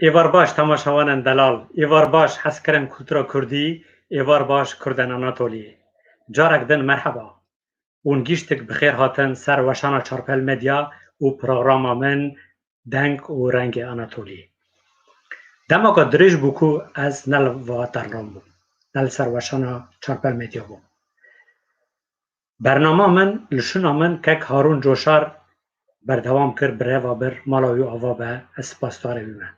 ایوار باش تماشاوان دلال، ایوار باش حسکرن کلتورا کردی، ایوار باش کردن آناتولی. جارک دن مرحبا. اون گیشتک بخیر هاتن سر وشانا چارپل مدیا و پروگرام من دنگ و رنگ آناتولی. دما که دریج بکو از نل واترنام بو. نل سر وشانا چارپل مدیا بو. برنامه من لشونا من که هارون جوشار بردوام کرد بره و بر مالاوی آوا به اسپاستاره بیمه.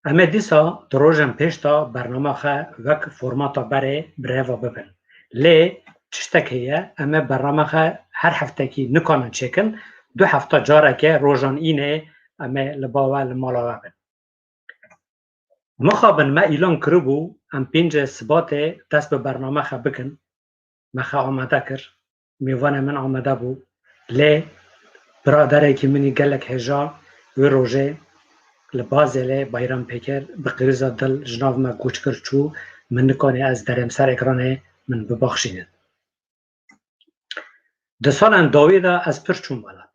اما دیسا دروژن پیشتا برنامه خواه وک فرماتا بره و ببین. لی چشتکیه اما برنامه خواه هر هفته کی نکانن چکن 2 هفته جاره که روژان اینه اما لباوه لمالاوه بین. مخابن ما ایلان کربو ام 5 سبات دست به برنامه خواه بکن. مخواه آمده کر. میوان من آمده بو. لی برادره که منی گلک هجا و روژه لبازله بایرام پیکر به قریزا دل جناو ما گوش کرد چو من نکنه از درم سر اکرانه من ببخشینه. ده سالن داویدا از پرچون بالات.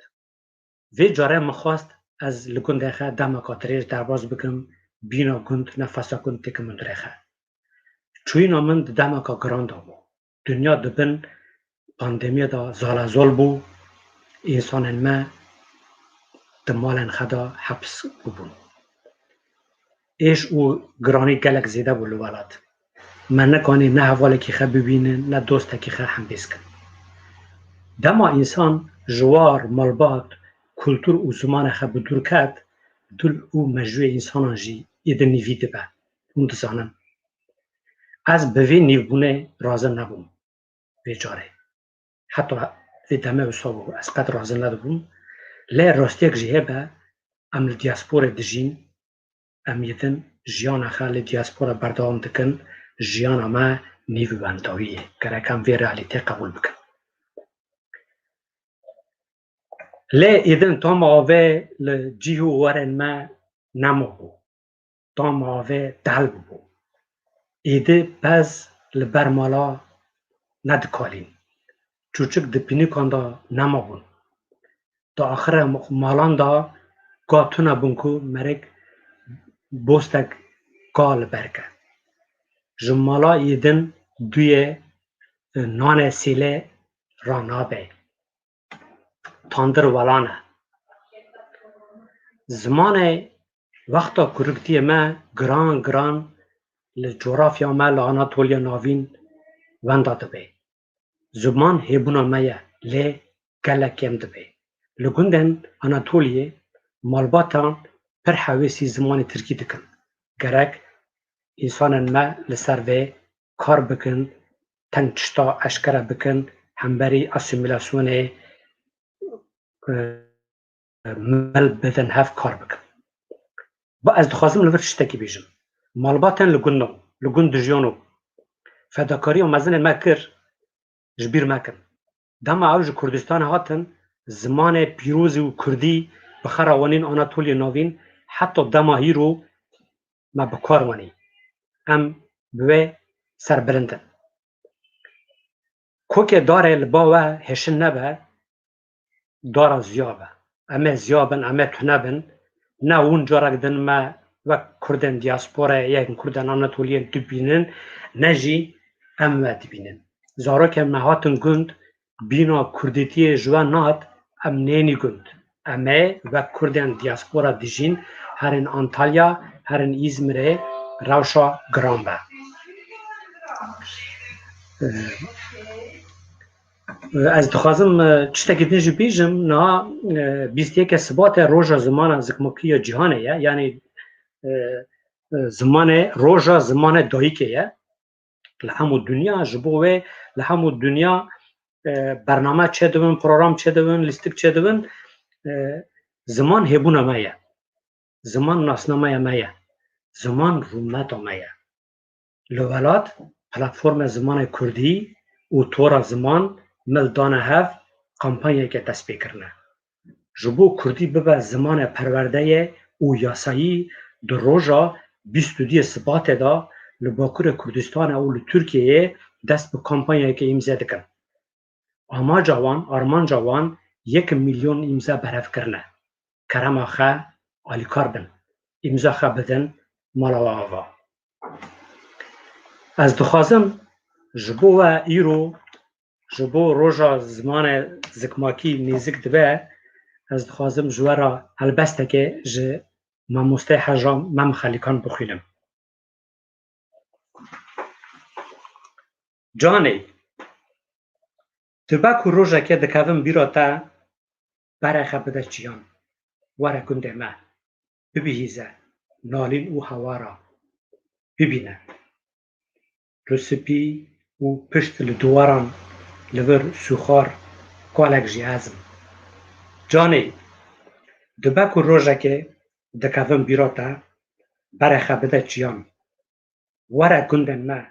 وی جاره مخواست از لگنده خواه دم کاتریج درباز بکم بینا گند نفسا گند تک من درخه. چوینا من دم کا گراندا بو. دنیا دبن پاندمی دا زالازال بو انسانن ما دمالن خدا حبس ببون. ایش او گرانی گلک زیده بو لولات. من نکنی نه حواله که خواه ببینن نه دوسته که خواه هم بیسکن. دما انسان جوار مالبات کلتور و زمان خواه بدور کد دل او مجوی انسان جی ایده نیویده به اون دزانم از به وی نیوبونه رازم نبوم بیجاره حتی وی دمه و صابو از قد رازم ندبوم لی راستیک جیه به ام دیاسپور دجین ام یدن جیان خواه لی دیاسپور بردوام دکن جیان ما نیو بنداویه گرکم وی رئالیته قبول بکن لی ایدن تام آوه لجیهو ورن ما نمو بو تام آوه دلب بو ایده پس لبرمالا ندکالین چوچک دپینی کاندا نمو بون تا آخر مالان دا گاتونا بونکو مرک بوستک کال برکه جمالا ایدن دوی نان سیله رانابه تاندر ولانه زمان وقتا کرکتی ما گران لجغرافیا ما لآناتولیا ناوین وندا دبه زمان هیبونا مایه لی گلکیم دبه لگندن آناتولیه مالباتان پر حویسی زمان ترکی دکن گرک انسانن ما لسر و کار بکن تنچتا اشکره بکن همبری اسیمیلاسیون مل بدن هف کار بکن با از دخوازم لور شتکی بیجم مالباتن لگند جیانو فداکاری و مزن ما کر جبیر ما کن دما اوج کردستان هاتن زمان پیروزی و کردی بخراوانین آناتولی ناوین حتی دما هیرو ما بکار وانی ام بوه سربرندن کوک داره لباوه هشن نبه داره زیابه امه زیابن امه تنبن نه اون جارک دن ما و کردن دیاسپورا یکن کردن آناتولیان دبینن نجی ام و دبینن زارو که مهاتن گند بینا کردیتی جوان نات ام نینی گند امه و کردن دیاسپورا دیجین هرین انتالیا هرین ایزمره روشا گرانبه از دخوازم چشتکی دنجی بیجم نه 21 سبات روژا زمان زکمکی جهانه یعنی زمان روژا زمان داییکه لحمو دنیا جبوه لحمو دنیا برنامه چه دوون پروگرام چه دوون لیستک چه دوون زمان هبونه مایه زمان ناسنامه مایه زمان رومت مایه لولات پلتفرم زمان کردی و طور زمان ملدان هف کمپانی که دست بکرنه جبو کردی ببه زمان پرورده او یاسایی در روژا 22 سبات دا لباکور کردستان او لترکیه دست به کمپانی که امضا دکن آرمان جوان 1 میلیون امضا برف کرنه کرم آخه آلیکار بن امضا خو بدن مالا آوا. از دخوازم جبو و ایرو جبو روژا زمان زکماکی نیزک دبه از دخوازم جوارا البسته که جه ماموسته حجام مم خلیکان بخوینم. جانی تبا کو روژا که دکوم بیرا تا برای خبده چیان وره گنده ما ببیهیزه نالین او هوارا ببینه رسپی او پشت لدواران لور سوخار کالک جیازم. جانی دبا کو روژا که دکوم بیرا تا برای خبده چیان وره گنده ما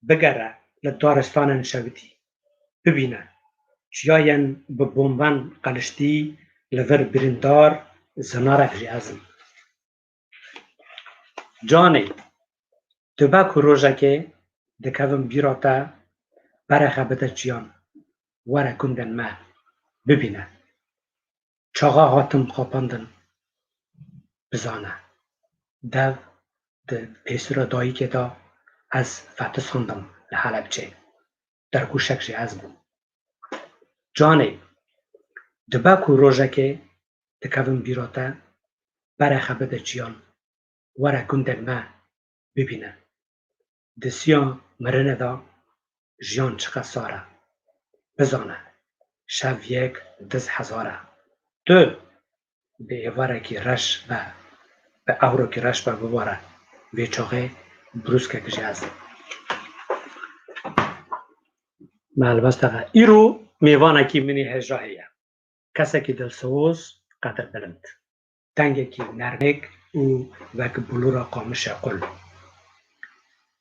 بگره لدارستان شویتی ببینه چیاین به بومبان قلشتی لور بریندار زنارک جیازم. جانی دبا کو روژا که دکوم بیرا تا برای خبده چیان وره گندن ما ببینه چاقا هاتم خواپاندن بزانه دو ده پیسر دایی که دا از فتح ساندم لحلبچه در گوشک جیاز بوم. جانی دبا کو روژا که دکوم بیرا تا برای خبده چیان وره گندن ما ببینه دسیان مرنه دا جیان چقه ساره بزانه شب یک 10,000 تو به ایواره که رش به اورو که رش بباره به چاقه بروز که جیازه. معلومه ایرو میوانه که منی هجراهیه کسی که دل سوز قدر بلند تنگه که نرمک او وک بلورا قامش قل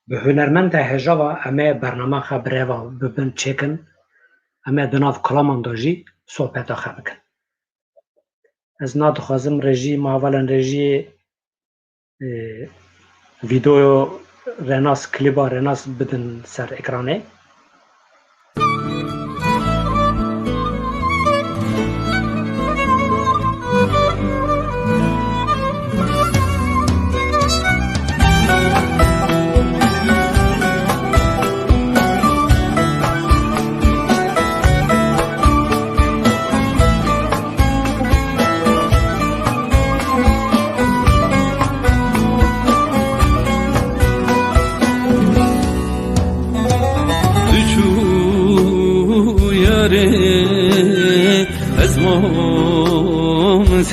به هنرمند هجرا و همه برنامه خبره و ببن چکن همه دناف کلامان داجی صحبت خواه بکن. از ناد خوازم رژی ماولن رژی ویدیو رناس کلیبا رناس بدن سر اکرانه.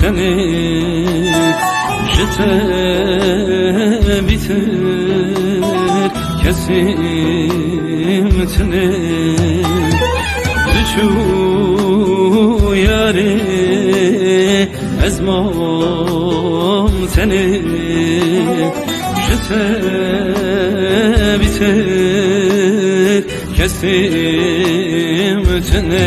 seni jete biter kesim seni düşü yare ezmam seni jete biter kesim seni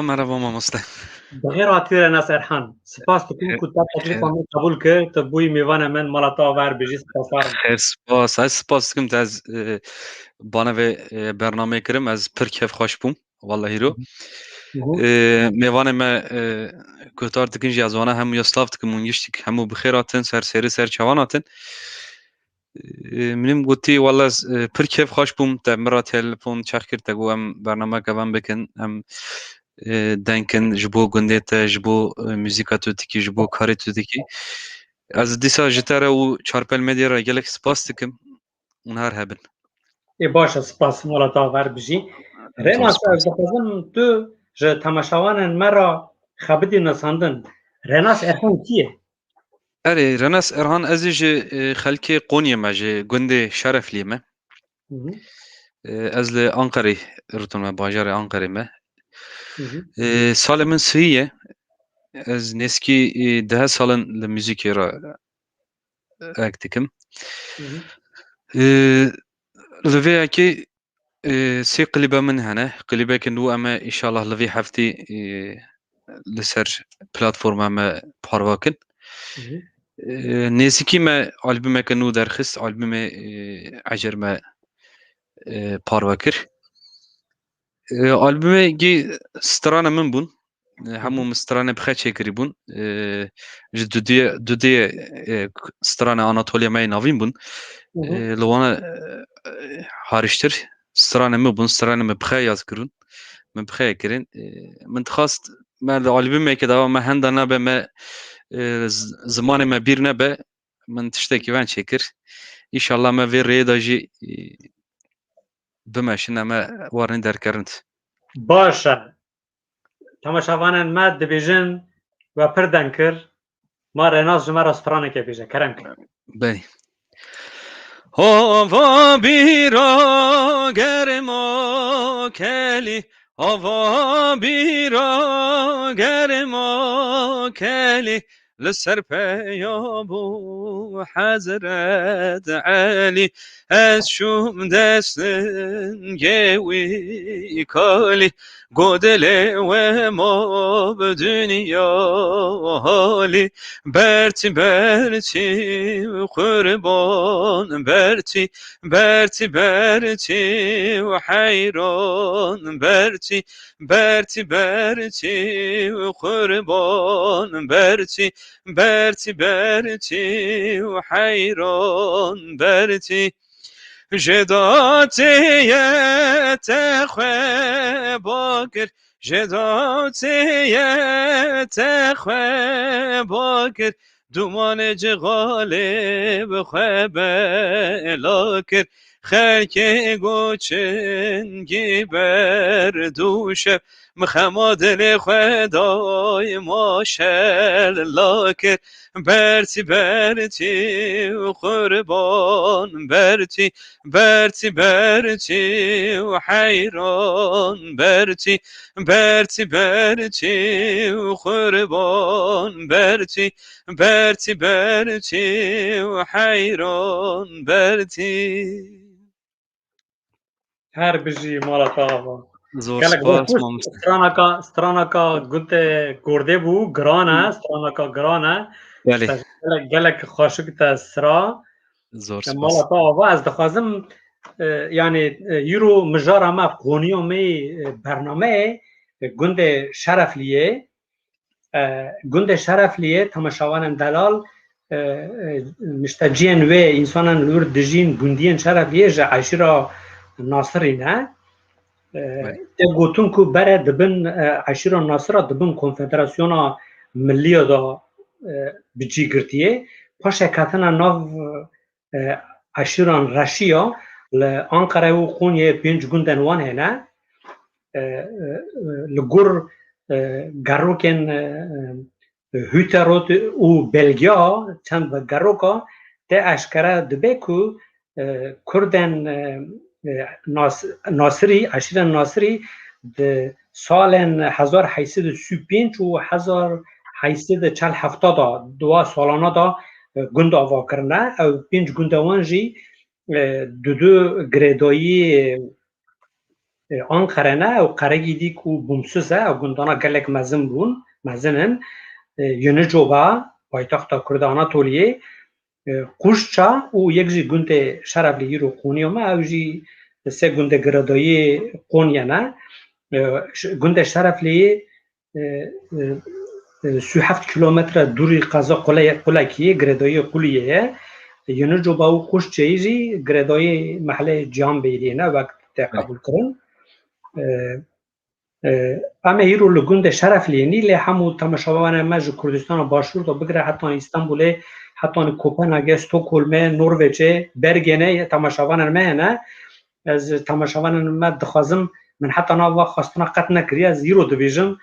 مرحبا ماموسته بغیر آتیر ناصر خان سپاس تو کتاب تکلیفم قبول کرد تو بوی میوان من مالاتا ور بجی خیر سپاس کم از بانو برنامه کرم از پر کیف خوش بوم والله رو میوان ما کتار دکن جازوانه هم یستاف دکم اونجشتی که همو بخیراتن سر سری سر چواناتن منیم گوتی والله پر کیف خوش بوم تا مرا تلفن چرخ کرد تگو هم برنامه کبان بکن هم دنکن جبو گنده تا جبو موزیکا تو تکی جبو کاری تو تکی از دیسا جتره و چارپل مدیا را گلک سپاس دکم اون هر هبن باشه سپاس مالا تاور بجی زور رناس از سپاس دخوازم تو جه تماشاوان مرا خبدی نساندن رناس ارخان کیه؟ اره رناس ارهان ازیج خلک قونیه مجه گنده شرف لیمه از لأنقره رتون باجار أنقره ما سال من سویه از نسکی 10 سالن لموزیکی را اکتکم لوی اکی سي قلبه من هنا قلبه كندو اما ان شاء الله لوي حفتي لسر بلاتفورم اما بارواكن نسکی ما ألبوم كنو درخست ألبوم عجر ما بارواكر ألبوم جي سترانه من بون همو مسترانه بخه چکری بون دو سترانه آناتولیا مای ناوین بون لوانا هارشتر سترانه من بون سترانه من بخه یاز کرون من بخه کرن من تخواست ما الالبوم که دوا ما هندانا به ما زمان ما بیر نبه من تشتکی وان چکر ایشالله ما وی ریدا جی بمشن ما وارن در کرند باشه تماشاوانن ما دبیجن و پردن کر ما رناس جمع را سترانه که بیجه کرم کن بله هوا بیرا گرما کلی هوا بیرا گرما کلی لسر پیابو حضرت علی از شوم دستن گوی کالی گودل و ما به دنیا حالی برتی قربان برتی و حیران برتی و قربان برتی و حیران برتی جداتیت خواه باکر جداتیت خواه باکر دومان جغالب خواه بلاکر خلک گوچنگی بر دوشه مخما دل خدای ما شل لاکر برتی و قربان برتی و حیران برتی و قربان برتی و حیران برتی هر بجی مالا تاوا زور گلک سپاس بخوش سترانکا گوت گرده بو گرانه سترانکا گرانه بله گلک خاشک تا سرا زور مالا سپاس تاوا از دخوازم یعنی یورو مجار ما قونیو می برنامه گند شرف لیه تماشاوان دلال مشتجین و انسانان لور دجین گندین شرف لیه جا عشیرا ناصری نه te gotin ku bere dibin eşîra Nasira dibin Konfederasyona Milliya da bicî girtiye paşa ketina nav eşîran Reşiya li Ankara û Konyayê pênc gundên wan hene li gor gerokên Hüterot û Belgiya çend bi geroka te eşkere dibe ku Kurdên ناصری عشیره ناصری د سالن 1835 و 1870 دوا سالانه دا گند آوا کرنه او 5 گندوان جی دو گریدایی آنقره نه او قرگی دی کو بومسوزه او گندانا گلک مزنن یونه جوبا پایتخت کرد آناتولیه قوشچا او یک جی گنده شرف لیرو قونیو ما او جی سه گنده گرادایی قونیه نه گنده شرف لی 37 کیلومتر دوری قضا قلکیه گرادایی قلیه یونو جو با او قوشچه جی گرادایی محله جام بیریه نه وقت قبول کرن اما هیرو لگنده شرف لینی لی همو تماشاوان مجو کردستان باشور تا بگره حتی استانبول حتی کوپنهاگ استکهلم نروژ برگنه تماشاوان نه از تماشاوان ما دخوازم من حتی ناوا خواستنا قط نکری از یرو دویژن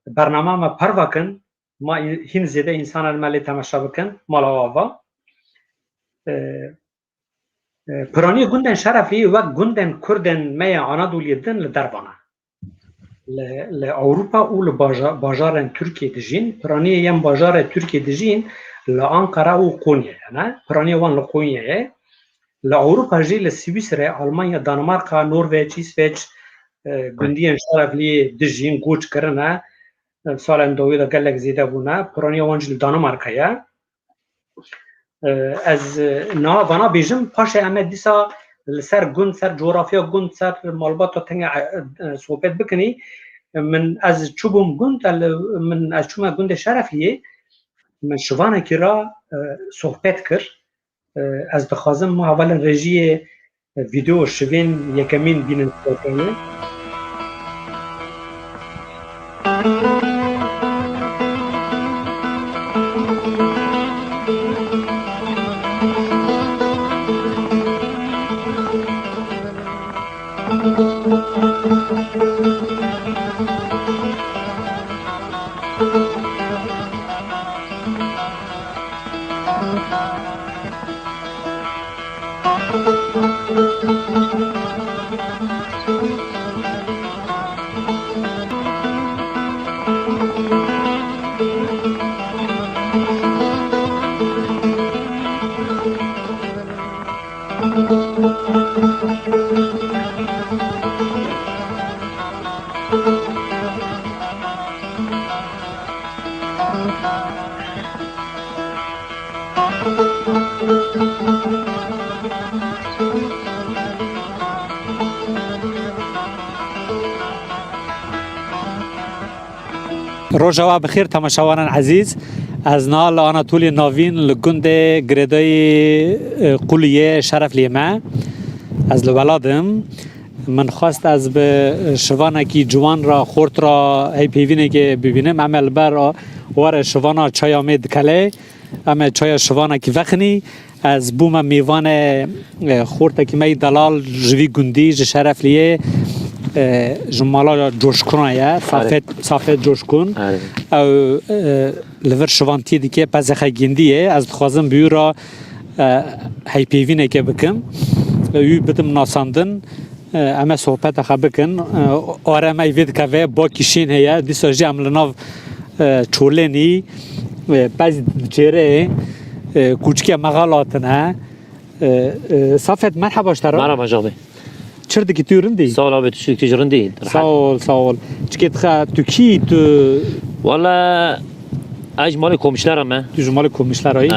برنامه ما پرواکن ما هین زیاده انسان مالی تماشا بکن مالا آوا پرانی گندن شرفی و گندن کردن می آنادولی دن لدربانه لأوروبا و لباجار ترکیه دجین پرانی یم باجار ترکیه دجین لأنقره و قونیه نه پرانی وان لقونیه لأوروبا جی لسویسرا آلمانیا دانمارکا نروژ اسویچ گندی شرفی دجین گوچ کرنه سال اندوی دا گلک زیده بونه پرانی وان جی دانمارکایه از نا وانا بیجم پاشه امه دیسا سر گند سر جغرافیا گند سر مالبات تنگ صحبت بکنی من از چوبم گند من از چوبم گند شرفیه من شوانه کی را صحبت کرد از دخوازم ما اول رژی ویدیو شوین یکمین بینن کنه روزا بخیر تماشاوانان عزیز از نال آناتولی ناوین لگند گردای قلیه شرف لیمه از لولادم من خواست از به شوانه کی جوان را خورد را ای پیوینه که ببینم عمل بر وار شوانا چای آمد کله اما چای شوانه کی وخنی از بوم میوان خورد کی می دلال جوی گندی شرف لیه جمالا جوشکنه صافت جوشکن او لور شوانتی دیگه پس خیگندیه از خوازم بیو را هی پیوینه که بکم او بدم ناساندن اما صحبت خب بکن آرام ایوید که با کشین هیا دیسا جی عملناو چولنی بعضی چهره کوچکی مغالاتنه صافت مرحبا اشترا مرحبا جاوی چرا کی تورندی؟ سوال آبی تو چی جرندی؟ سوال چی که تو کی تو؟ والا اجمالی کمیشنرم تو جمال کمیشنرایی؟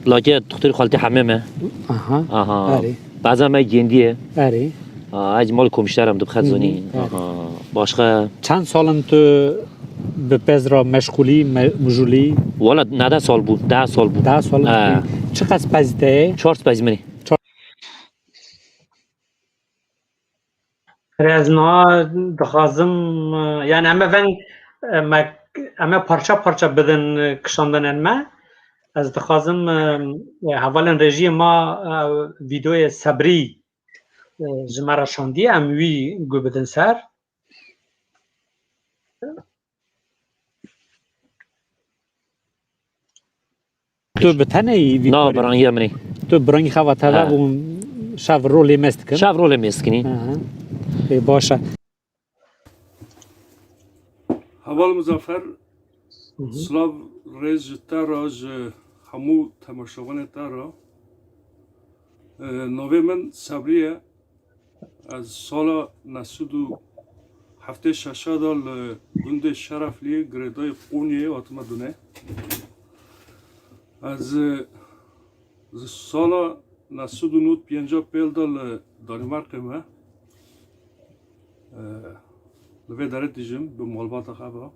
لاجه دکتر خالتی همه آها بعضا ما گندیه آره اجمال کمیشنرم دو خدزونی باشقه چند سالن تو به پزرا مشغولی مجولی؟ والا 19 سال بود 10 سال بود 10 سال چقدر پزیده؟ 4 پزیمنی از نا دخوازم یعنی اما پارچه بدن کشاندن ما از دخوازم حوالا رژی ما ویدیو صبری جمعه شاندی اموی گو بدن سر تو بتنه ای نه برانگی منی تو برانگی خواهد و شاف رولی مست کن شاف رولی مست کنی باشه حوال مزافر سلاو ریز تارا همو تماشاوان تارا نوی من صبریه از سال نسودو هفته ششادال گنده شرفلی گردای قونیه آتما دونه از سال نسودو نوت 50 پیل دال دانمارک ما لوی داره دیجم به مالبات خواه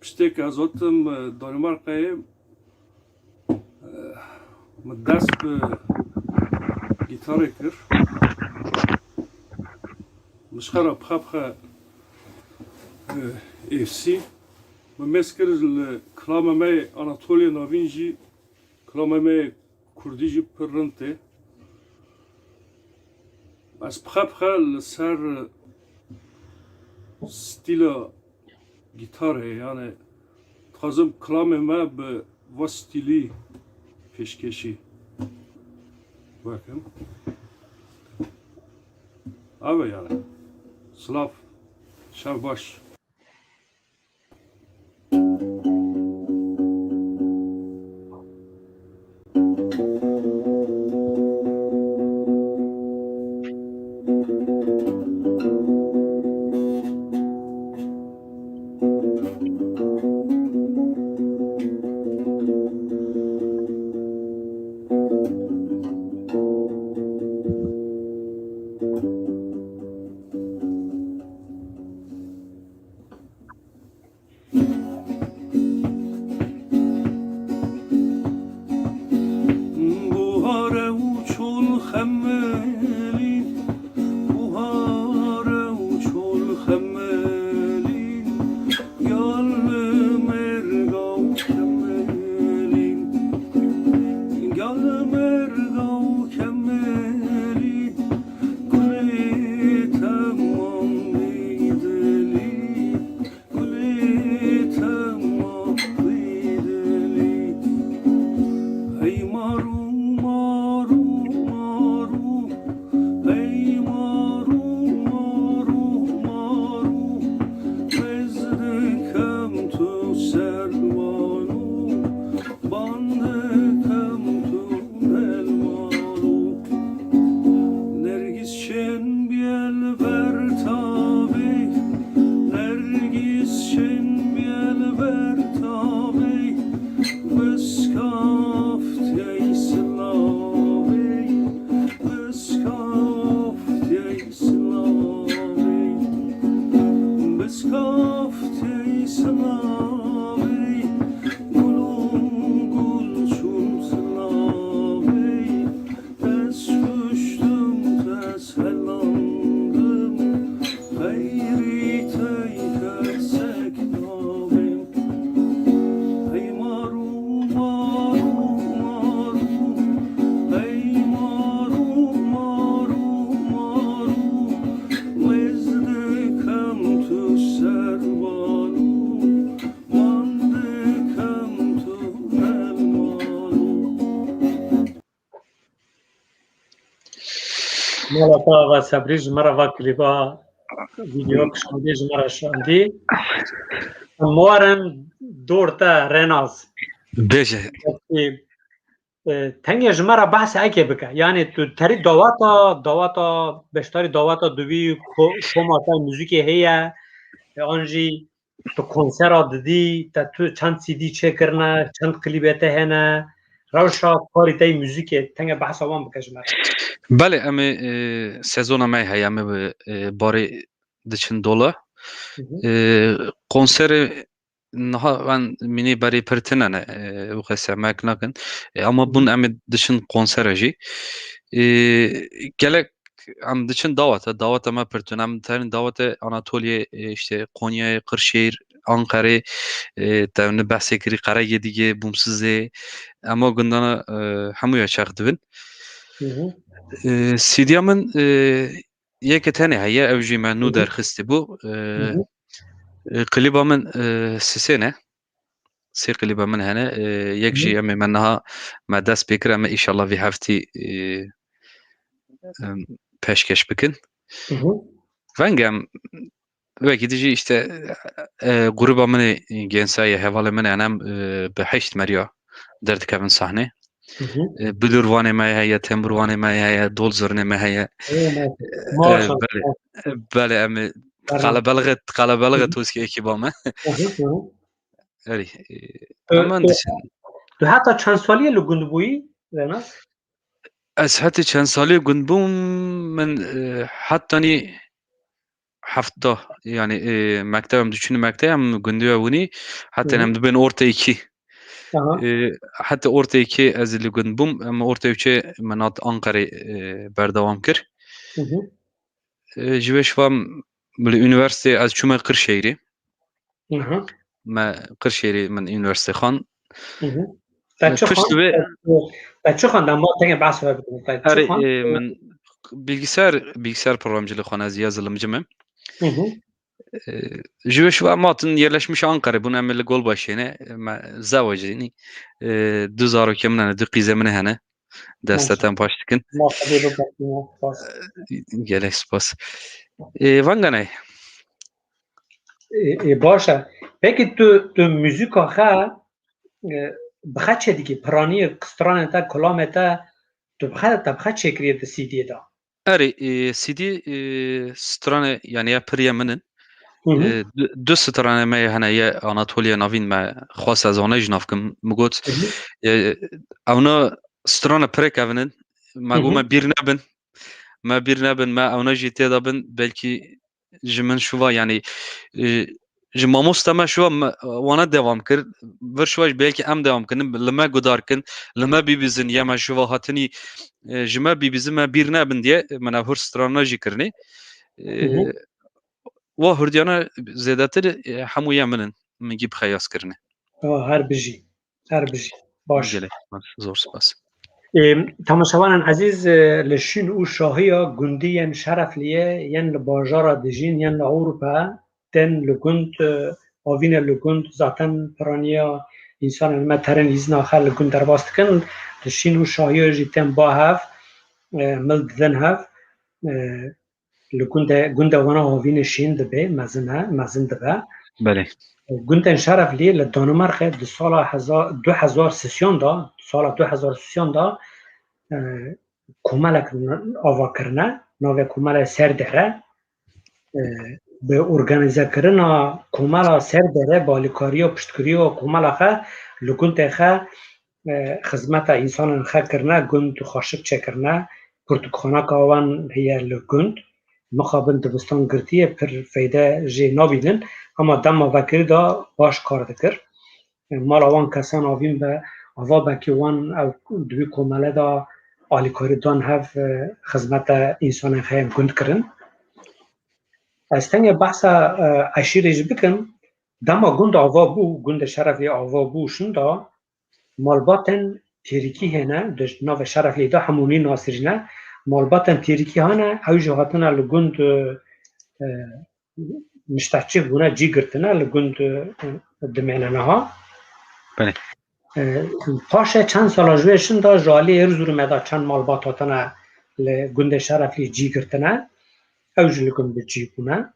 پشتی که از آتم دانمارکه دست به گیتاره کر مشخرا بخبخه ایفسی و مسکر کلام می آناتولی ناوینجی کلامه کردی جی پرنته از بخل سر ستیل گیتاره یعنی تازم کلام ما به وستیلی پیشکشی bakın abi yani Slav Şavbaş مالا و صبریج مرا و کلیبا ویدیو کشمدیج مرا شاندی موارن دورتا رناز بیشه تنگی جمرا بحث اگه بکه یعنی تو تری دواتا بشتاری دواتا دوی کوماتا موزیکی هیا آنجی تو کنسر دادی تا تو چند سیدی چه کرنه چند کلیبته هنه روشا کاری تای موزیک تنگ بحث آوان بکه جمرا بله امی سزون امی هیا امی باری دچن دولا konser naha ben mini bari pertinene bu kese mek nakin ama bun em dışın konser jî gelek em dışın davat ama pertin em terin davet Anatoliye işte Konya, Kırşehir, Ankara tevne bahse kiri Karagye dige bumsizê ama gundana hemûya çaxdibin CD'ya min yekê tenê heye ew jî me nû derxistî bû kliba min sisêne sê kliba min hene yek jî em ê me niha me dest pê kir em ê îşallah vê heftî peşkeş bikin venge em wekî dijî işte gruba min ê gensayê hevalê min em bi heşt meriya derdikevin sahnê bilûrvanê me heye temburvanê me heye dol zirnê me heye belê em ê qalebelige tûskî ekîba me erî eman dişin تو حتی چند سالیه لگند بویی رناز ez hetê çend salî gund bûm min hetanî hefta yani mektebem diçûn mekteb em gundiya winî hetên em dibên orta ikî heta orta ikî ez li gund bûm em orta üçê min hat Ankarê berdewam kir ji vê şivan li üniversiteyê ez çûme Qirşehîrê me Qirşehîrê min üniversite xan Pişt ve بچه خواندم ما تنگ بحث رو بکنیم بچه her خواند men bilgisayar programcılığı konu az yazılımcımım. Ji şu matın yerleşmiş Ankara bunun emeli gol başına zavacını du zaro kemine du qizemine hene destetten baştıkın ما خبیر رو بکنیم باز gelek spas. Vanganay باشه پکی تو موزیک آخه بخواه چه دیگه پرانی کستران تا کلام تا تو بخواه چه کریه سی دی دا Eri CD strane yani ya priyeminin دو سترانه ما هنا يا أناطوليا نافين ما خاص از آنها جنافكم مگوت اونا سترانه پرک اونن مگو ما بیر نبن ما اونا جیته دابن بلکی جمن شوا yani جماموس تما شوا وانا devam kir ver şواش belki am devam kinim lama gudarkin lama bibizin ya ma şوا hatini jima bibizin ma bir nabin diye mana hur strana jikirni و هردیانا زیادتر همویا منن میگی بخیاس کرنه هر بجی باش زور سپاس تماشاوان عزیز لشین او شاهی گندی ین شرف لیه ین لباجارا دجین ین لأوروپا تن لگند آوین لگند ذاتن پرانیا انسان المترن ایزنا خل لگند در باست کن لشین او شاهی جیتن با هف ملد دن هف لگند وانا آوین شین دبه مزن دبه بله گندن شرف لیه لدانمارک دو سال 2000 دا سال 2000 دا کومالک آوا کرنه نوی کومال سر دره به ارگانیزه کرنا کومالا سر دره بالیکاری و پشتکاری و کومالا خه لگند خه خدمت انسان خه کرنه گند خاشق چه کرنه پرتوخانه کاوان هیه لگند مخابن دبستان گرتیه پر فایده جی نابیدن اما دم وکری دا باش کار دکر مال آوان کسان آوین به آوا بکی وان او دوی کوماله دا آلیکاری دان هف خدمت انسان خیم گند کرن از تنگ بحث اشیرش بکن دما گند آوا بو گند شرفی آوا بو شندا مالباتن تیریکی هنه دش ناو شرفی دا همونی ناصرینه مالباتن تیریکی هنه او جهاتنا لگند مشتحچه بونه جی گرتنه لگند دمیننه ها بله پاشه چند سال جویشن دا جالی ارزور مدا چند مالبات هاتنه لگند شرفی جی گرتنه او جو لگند جی بونه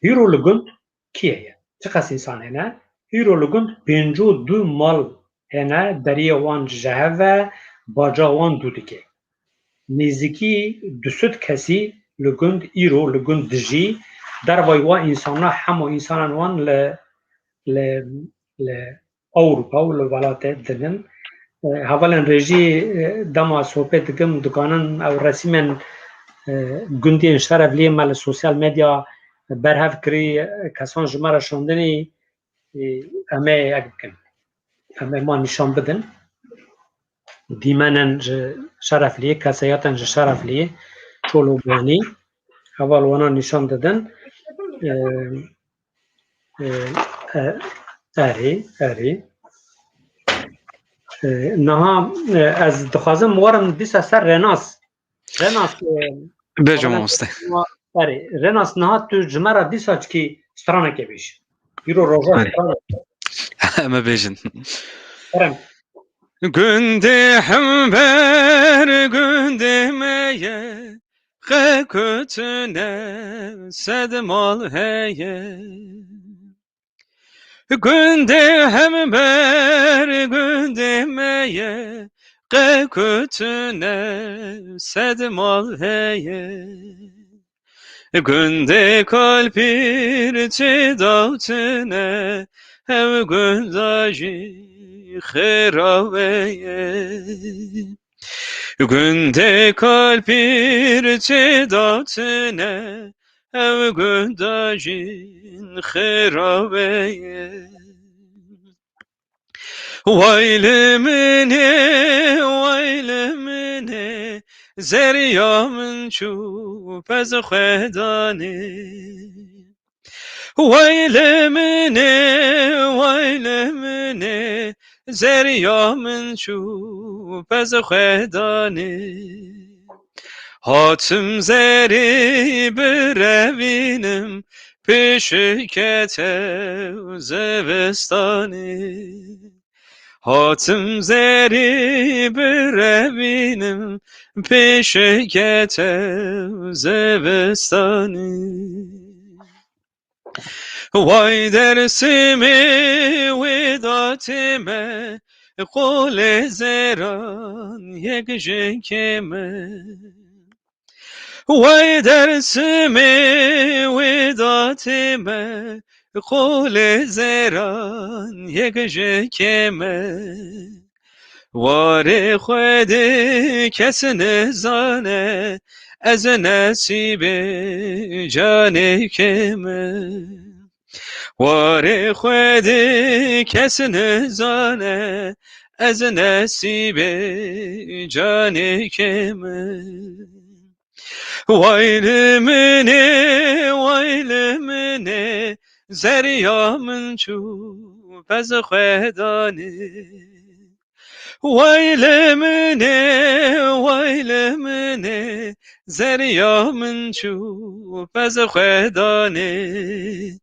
هیرو لگند کیه چه قص انسان هنه هیرو لگند 52 مال هنه دریه وان جهوه باجا وان دو دیگه نزدیکی 200 کسی لگند ایرو لگند دجی در وایوا انسان همه انسان وان ل اروپا و لولات دنن حوالا رژی دما صحبت دکم دکانن او رسیمن گندی شرف لی مال سوشال مدیا برهف کری کسان جمعه شاندنی همه اگکن همه ما نشان بدن دیمنن شرف لیه کسایاتن شرف لیه چولو بانی اول وانا نشان دادن اری نها از دخوازم وارم بیسا سر رناس بجم مسته اری رناس نها تو جمعه بیسا چکی سترانه که بیش بیرو روژا سترانه اما بجن ارم Günde hember günde meye kötüne sedmal heye Günde hember günde meye kötüne sedmal heye Günde kalpir çedavtine hev gündaji خرابه günde kalpir çedatine ev gündajin خرابه وایلمنه زریامن چوب از خدانه وایلمنه زریا من چو پز خدانه هاتم زری بروینم پیش کته زوستانه هاتم زری بروینم پیش کته زوستانه وای درسimi وداتime قول زران یک جنکمه وای درسimi وداتime قول زران یک جنکمه واره خود کس نزانه از نصیب جان کمه واره خود کس نزانه از نصیب جان کمه وایل منه زریا من چو پز خدانه وایل منه زریا من چو پز خدانه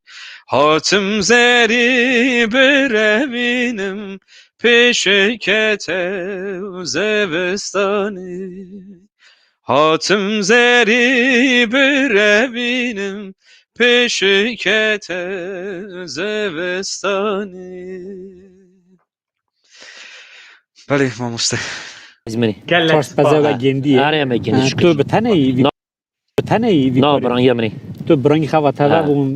هاتم زری بروینم پیش کته زوستانه هاتم زری بروینم پیش کته زوستانه. بله ما مسته از منی چارس پزه و گندیه آره همه گندی تو به تنه ایوی نه برانگی منی تو برانگی خواه تبا و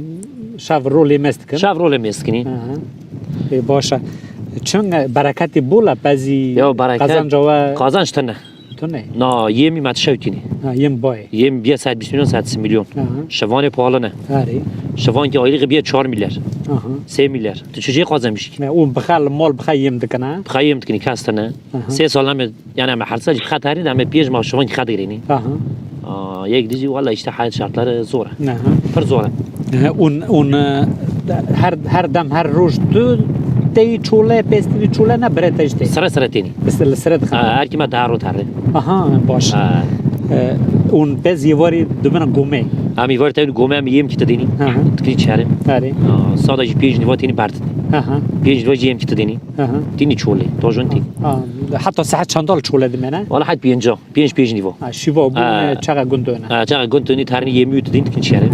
شاف رولی مست کن شاف رول مسکنی باشه چون برکتی بولا بعضی یا برکت قازانش تنه تو نه نه یمی مت شوتینی یم بای یم بیا 120 میلیون 130 میلیون شوان پالا نه آره شوان که آیلی بیا 4 میلیارد 3 میلیارد تو چجوری قازم میشی نه اون بخال مال بخایم دکنه بخایم دکنی کاستنه 3 سال هم یعنی هم هر سال خطری دم پیش ما شوان که خاطر گرینی یک دیجی والله اشتحال شرطlar زوره نه پر زوره اون هر دم هر روز تو تی چوله پستی چوله نه براتش تی سر تینی بس سرت خان هر کی ما دارو تره باش اون پس یواری دومنا گومه امی وارد اون گومه هم یم کی تدینی تکی چاره آره ساداجی پیج نیو تینی برد پیج نیو یم کی تدینی تینی چوله تو جونتی حتی ساعت چندال چوله دمنه ولی حد پینجا پیج نیو شیوا بون چقدر گندونه چقدر گندونی ترنی یمی تدین تکی چاره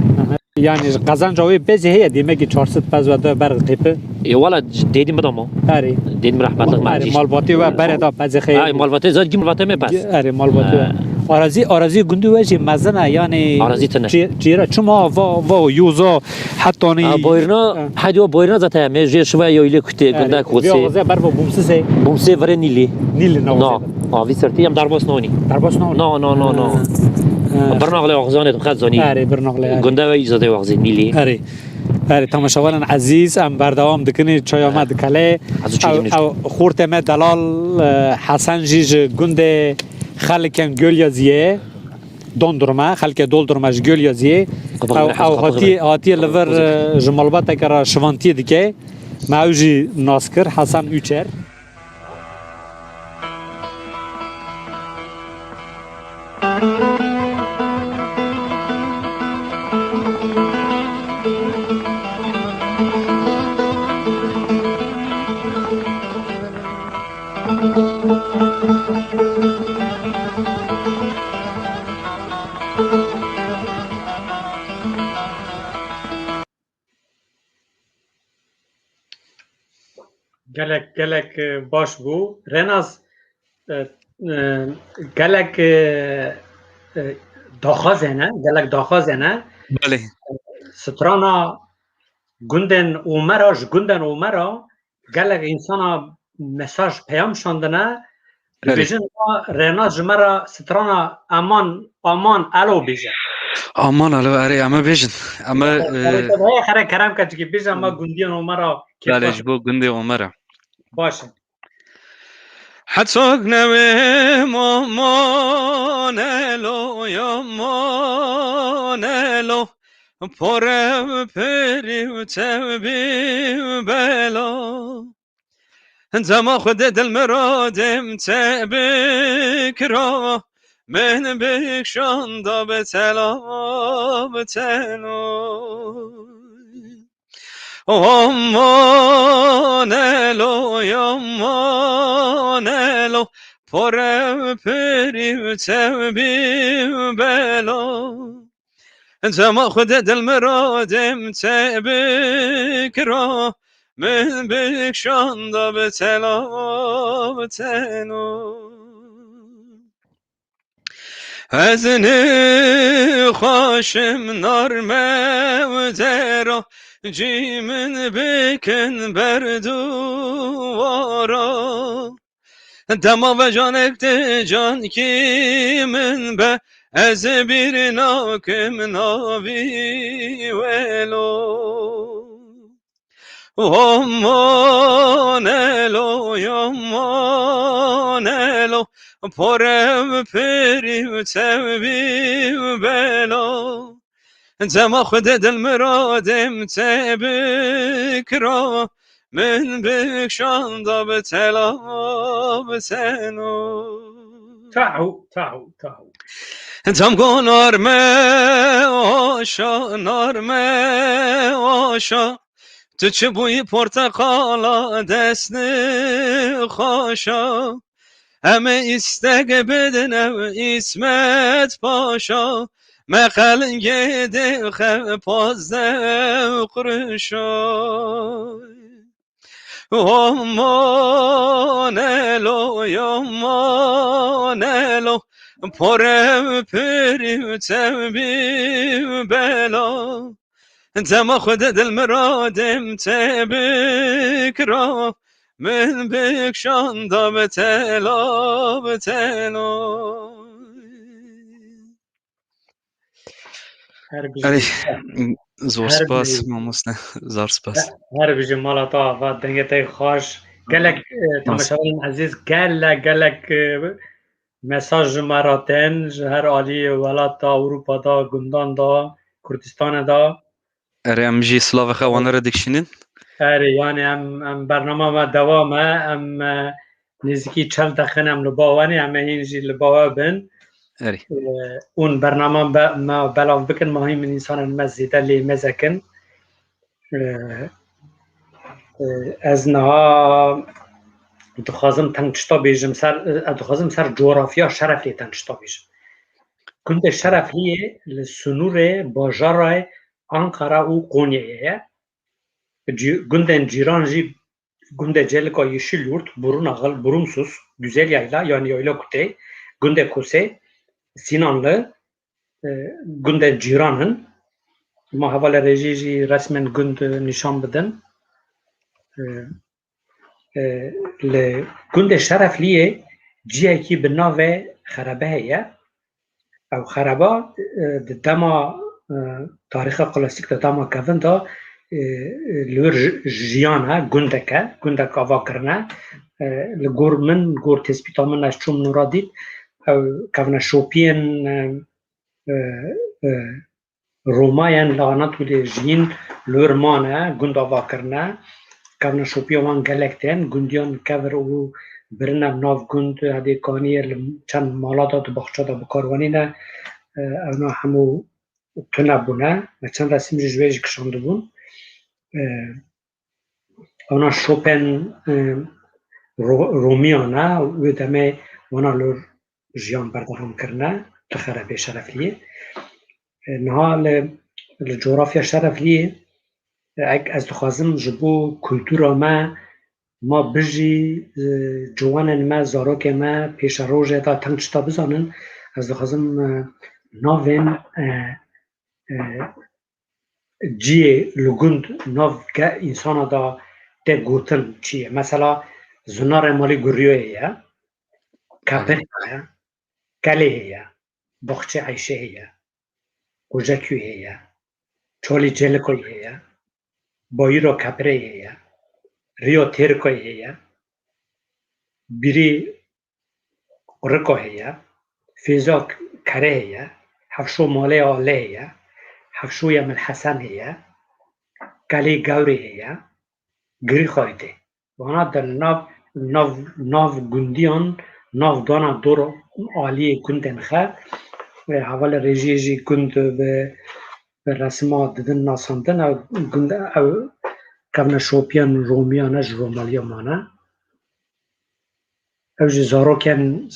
یعنی قزنجاوی بزی هی دیمه کی 452 برق قیپه والا دیدیم بدامو آره دیدیم رحمت الله آره مالباتی و بردا پز خیر آره مالباتی زاد گیم مالباتی می پس آره مالباتی آرازی گندو وجه مزنه یعنی آرازی تنه چیرا چما و یوزا حتی نی بایرنا حدیو بایرنا زاته می شوی یویلی کتی گنده کوسی ویوزه بربا بومسه وره نیلی نه آوی سرتی هم درباس نونی نه برنامه آغازانه تو خد زنی آره برنامه گنده وی زاده آغازی نیلی آره تماشاگران عزیز ام بردوام دکنی چای آمد کله او خورت ما دلال حسن جیج گنده خلکن گل یازیه دوندرما خلک دولدرماش گل یازیه او هاتی لور جمالبات کرا شوانتی دیگه معوجی ناسکر حسن اوچر گلک باش بو رناز گلک داخازه نه بله سترانا گندن اومرا گلک انسانا مساج پیام شاندنه بیجن رناز جمرا سترانا امان الو بیجن آمان الو اره اما بیجن اما خره کرم که چی بیجن اما گندین اومرا بله جبو گنده اومرا باشه حتاک نوه مانلو یا مانلو پرم پری و تبی بلا زما خود دل مرادم تبکرا من بکشاندا به تلا به تلا امانلو پرم پریم تبیم بلا زما خود دل مرادم تبکرا من بکشاندا به تلا به تلا از نخواشم نارمه درا جیمن بکن بردوارا دما و جانک جان کی من به از بیر ناکم ناوی ولو امانلو پرم پریم تبیم بلا زما خود دل مرادم تبکرا من بکشاندا به تلا به تلا تعو تم گو نارمه آشا تو چه بوی پرتقالا دست خوشا همه استگ بدنم اسمت پاشا مخلنگ دخ پازده قرشا امانلو پرم پریم تبیم بلا زما خود دل مرادم تبکرا من بکشاندا به تلا به تلا زور سپاس ماموسنه زار سپاس هر بیجی مالاتا و دنگتای خوش گلک تماشاگران عزیز گلک مساج مراتن هر عالی ولاتا اروپا دا گندان دا کردستان دا ام جی سلاو خوانه را دکشینین یعنی ام برنامه ما دوامه ام نزدیکی 40 دقیقه ام لباوانی ام اینجی لباوه بن اون برنامه ما بلاو بکن مهم انسان مزیده لی مزکن از نها دخوازم تنگشتا بیجم دخوازم سر جغرافیا شرف لی تنگشتا بیجم کنده شرف لیه لسنور باجار آنقره و قونیه گندن جیران جی گنده جلکا yeşil yurt burun ağıl burumsuz güzel yayla yani yayla kute günde kuse Sinanlı günde ciranın mahavala reji resmen günd nişan bedin le günde şerefliye ciyeki binave xarabe heye ev xaraba dama tarihi klasik dama kevin da لور جیانه گندک آوا کرنه لگور من گور تسبیتا من از چوم نورا دید کونه شوپین روماین لعنت ولی جین لور مانه گند آوا کرنه کونه شوپی وان گلکتن گندیان کور او برنه ناف گند هدی کانیه چند مالادا دو بخچه دا بکاروانی نه اونا همو تنه بونه چند رسیم جویج کشانده بون اونا شوپن رومیانه و دمه اونا لور جیان بردارم کرنه تخربه شرفلیه نها لجغرافیا شرفلیه اگه از دخوازم جبو کلتورا ما بجی جوانن ما زاروک ما پیش روژه دا تنگشتا بزانن از دخوازم ناوین جیه لگند ناو که انسان دا ده گوتن چیه مثلا زنار مالی گریوه یا کپر یا کله یا بخچه عیشه یا گوژکیوه یا چولی جلکوی یا بایی رو کپره یا ریو ترکوی یا بیری قرقوه یا فیزا کره یا حفشو ماله آله یا حفشوی من حسن هیا کلی گوری هیا گری خواهده وانا در ناب nav gundiyan nav dana dor aliyê gundên xwe hevala rêjiyê jî gund bi resma didin nasandin ew gund ew kevne şopiyan Romiyan ne ji Romaliya mane ew jî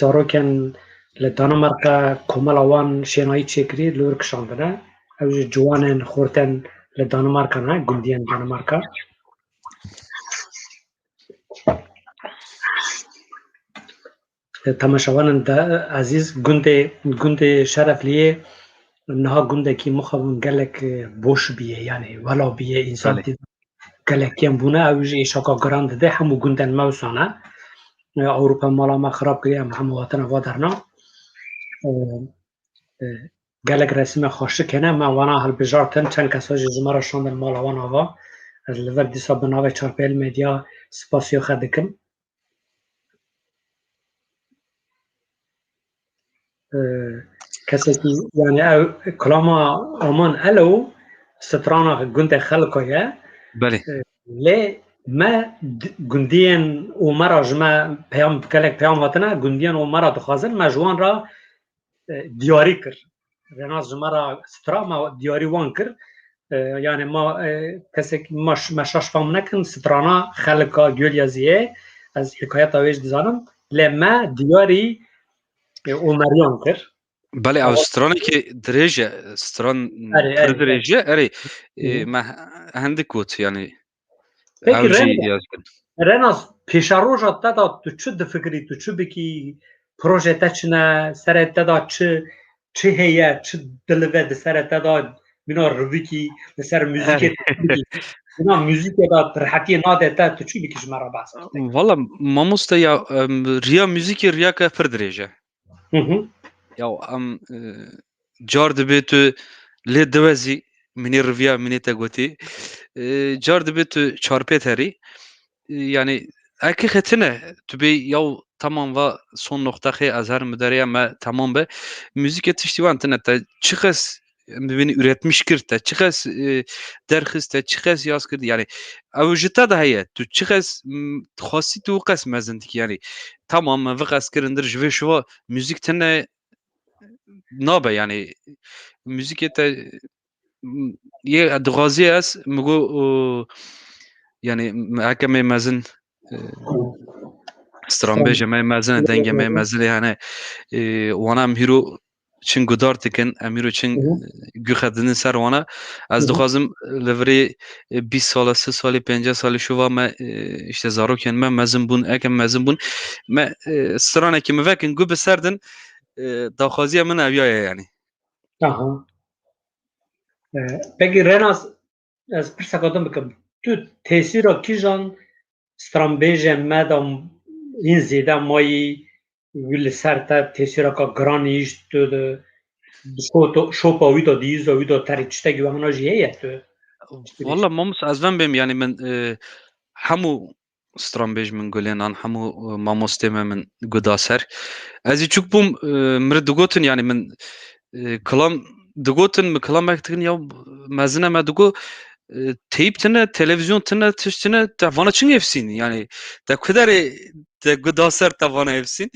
zarokên li Danimarka komela wan şênayî çêkirî li wir kişandine ew jî ciwanên xortên li Danimarka ne gundiyên Danimarka temaşevanên ezîz gundê Şerefliyê niha gundekî mixabin gelek boş bîye yani wela bîye însan gelekiyên bûne ew jî îşaka giran dide hemû gundên me wisa ne Ewropa mala me xirab kiriye em hemû hatine va derna gelek resîme xweşik hene me wana hilbijartin çend kesa jî ji me re şandin mala wan ava ez li vir dîsa bi navê Çarpêl Medya spasiya xwe dikim kesekî yani ew kulama aman elo strana gundê xelko ye lê me gundiyên û me ra ji me peyam gelek peyam hatine gundiyên û me ra dixwazin me ji wan ra diyarî kir rênaz ji me ra stra me diyarî wan kir yani ma kesekî me şaş fam nekin strana xelka Guliyaziyê ez hikayeta wê jî dizanim lê me diyarî Omeriyan kir Belê ew stranekî dirêj e stran pir dirêj e erê me hindik got yani ew jî yaz kirin Renaz pêşaroja te da tu çi difikirî tu çi bikî proje te çi ne serê te da çi heye çi dilive di serê te da bîna rivîkî li ser müzîkê bîna müzîkê da rehetiyê nade te tu çi bikî ji me re behs Valla mamoste ya riya müzîkê riyake pir dirêj e ya em car dibe tu lê diwezî minê riviya minê te gotî car dibe tu çarpêt herî yani ekî xetine tu bê yaw tamam va son noxta xê ez herim bi derê me tamam be müzîkê tiştî wan tune te çi xes bibînî üretmiş kir te çi xes derxist te çi xes yaz kir yani ew ji te de heye tu çi xes dixwastî tu qes mezin dikî yani tamam me viqes kirindir ji vê şiva müzik tune nabe yani müzikê te yê dixwazî ez migo yani heke me mezin stranbêje me mezin dengê me mezin yani wana em hîro çin gudar dikin em hîro çin guxedinin ser wana ez dixwazim li virê 20 sala 30 salî 50 salî şiva me işte zarokên me mezin bûn ekem mezin bûn me stranekî mi vekin gu bi ser din daxwaziya min ev ye yani pekî Renaz ez pirseka din bikim tu tesîra kîjan stranbêjên me da yên zêde mayî wî li ser te tesîreka giran îş tu şopa wî da dîza wî da terî tiştekî wemina jî heye tu Valla mamus ez vem bêm yani min hemû stranbêj min gulênan hemû mamostê me min guda ser ez ê çûk bûm mir digotin yani min kilam digotin mi kilamek dikin ya mezine me digo teyip tine televizyon tine tiştine te vana çin efsîn yani te kuderê te guda ser te vana efsîn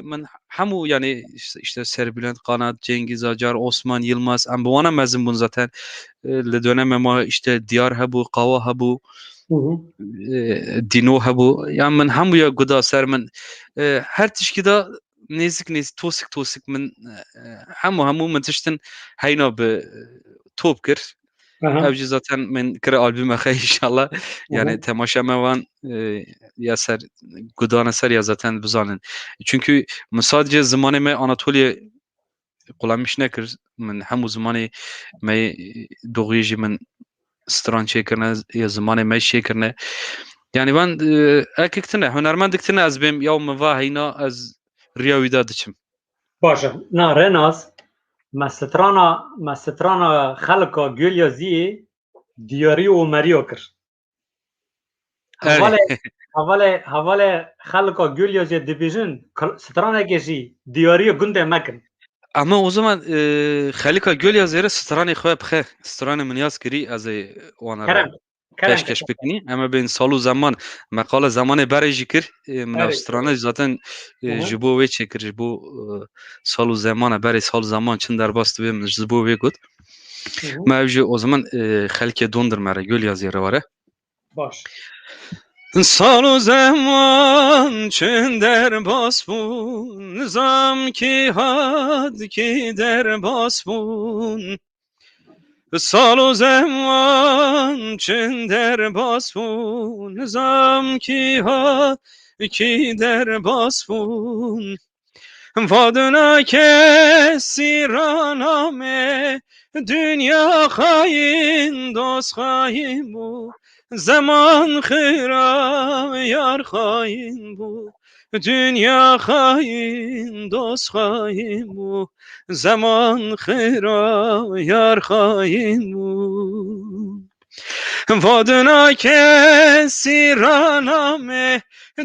min hemû yani işte Serbülent Kanat Cengiz Acar Osman Yılmaz em bi wana mezin bûn zaten li dönemê me işte Diyar hebû Qawa hebû Dino hebû yan min hemû ya guda ser min her tişkî da nêzik tosik min hemû min tiştin heyna bi top kir ev jî zaten min kire albüme xwe inşallah yani temaşa me wan ya ser gudana ser ya zaten bizanin çünkü min sadece zimanê me Anatoliye qulamiş nekir min hemû zimanê me doğî jî min stran çêkirine ya zimanê me çêkirine yani ben ekek tune hunermendik tune ez bêm yaw min va heyna ez riya wî da diçim baş e na Renaz me strana xelka Guliyaziyê diyarî Omeriya kir hevalê xelka Guliyaziyê dibêjin stranekê jî diyarîya gundê me kin ama o zaman Xelika Guliyazê re stranê xwe bixe stranê min yaz kirî ez ê wana پیشکش بکنی اما بین سال و زمان مقاله زمان برای ذکر من استرانه ذاتن جبو و چکر جبو سال و زمان برای سال زمان چند در باست بیم جبو و گود ما اوجه او زمان خلک دوندر مره گل یا زیره واره باش سال و زمان چند در باس بون نظام کی هاد کی در باس بون سال و زمان چند در باس بون نظام کی هاد کی در باس بون وادنا کسی را نامه دنیا خواهیم دوست خواهیم بود زمان خیرم یار خواهیم بود دنیا خواهیم دوست خواهیم بود زمان خیرم یار خواهیم بود وادنا کسی را نامه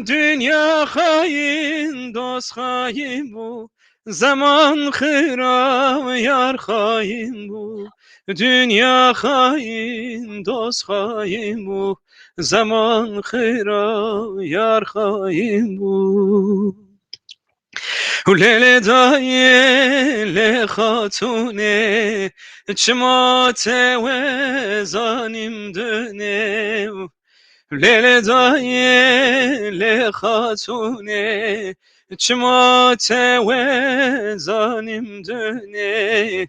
دنیا خواهیم دوست خواهیم بود زمان خیرم یار خواهیم بود دنیا خواهیم دوست خواهیم بود زمان خیرم یار خواهیم بود لیل دایل خاتونه چمات و زانیم دونه لیل دایل خاتونه چمات و زانیم دونه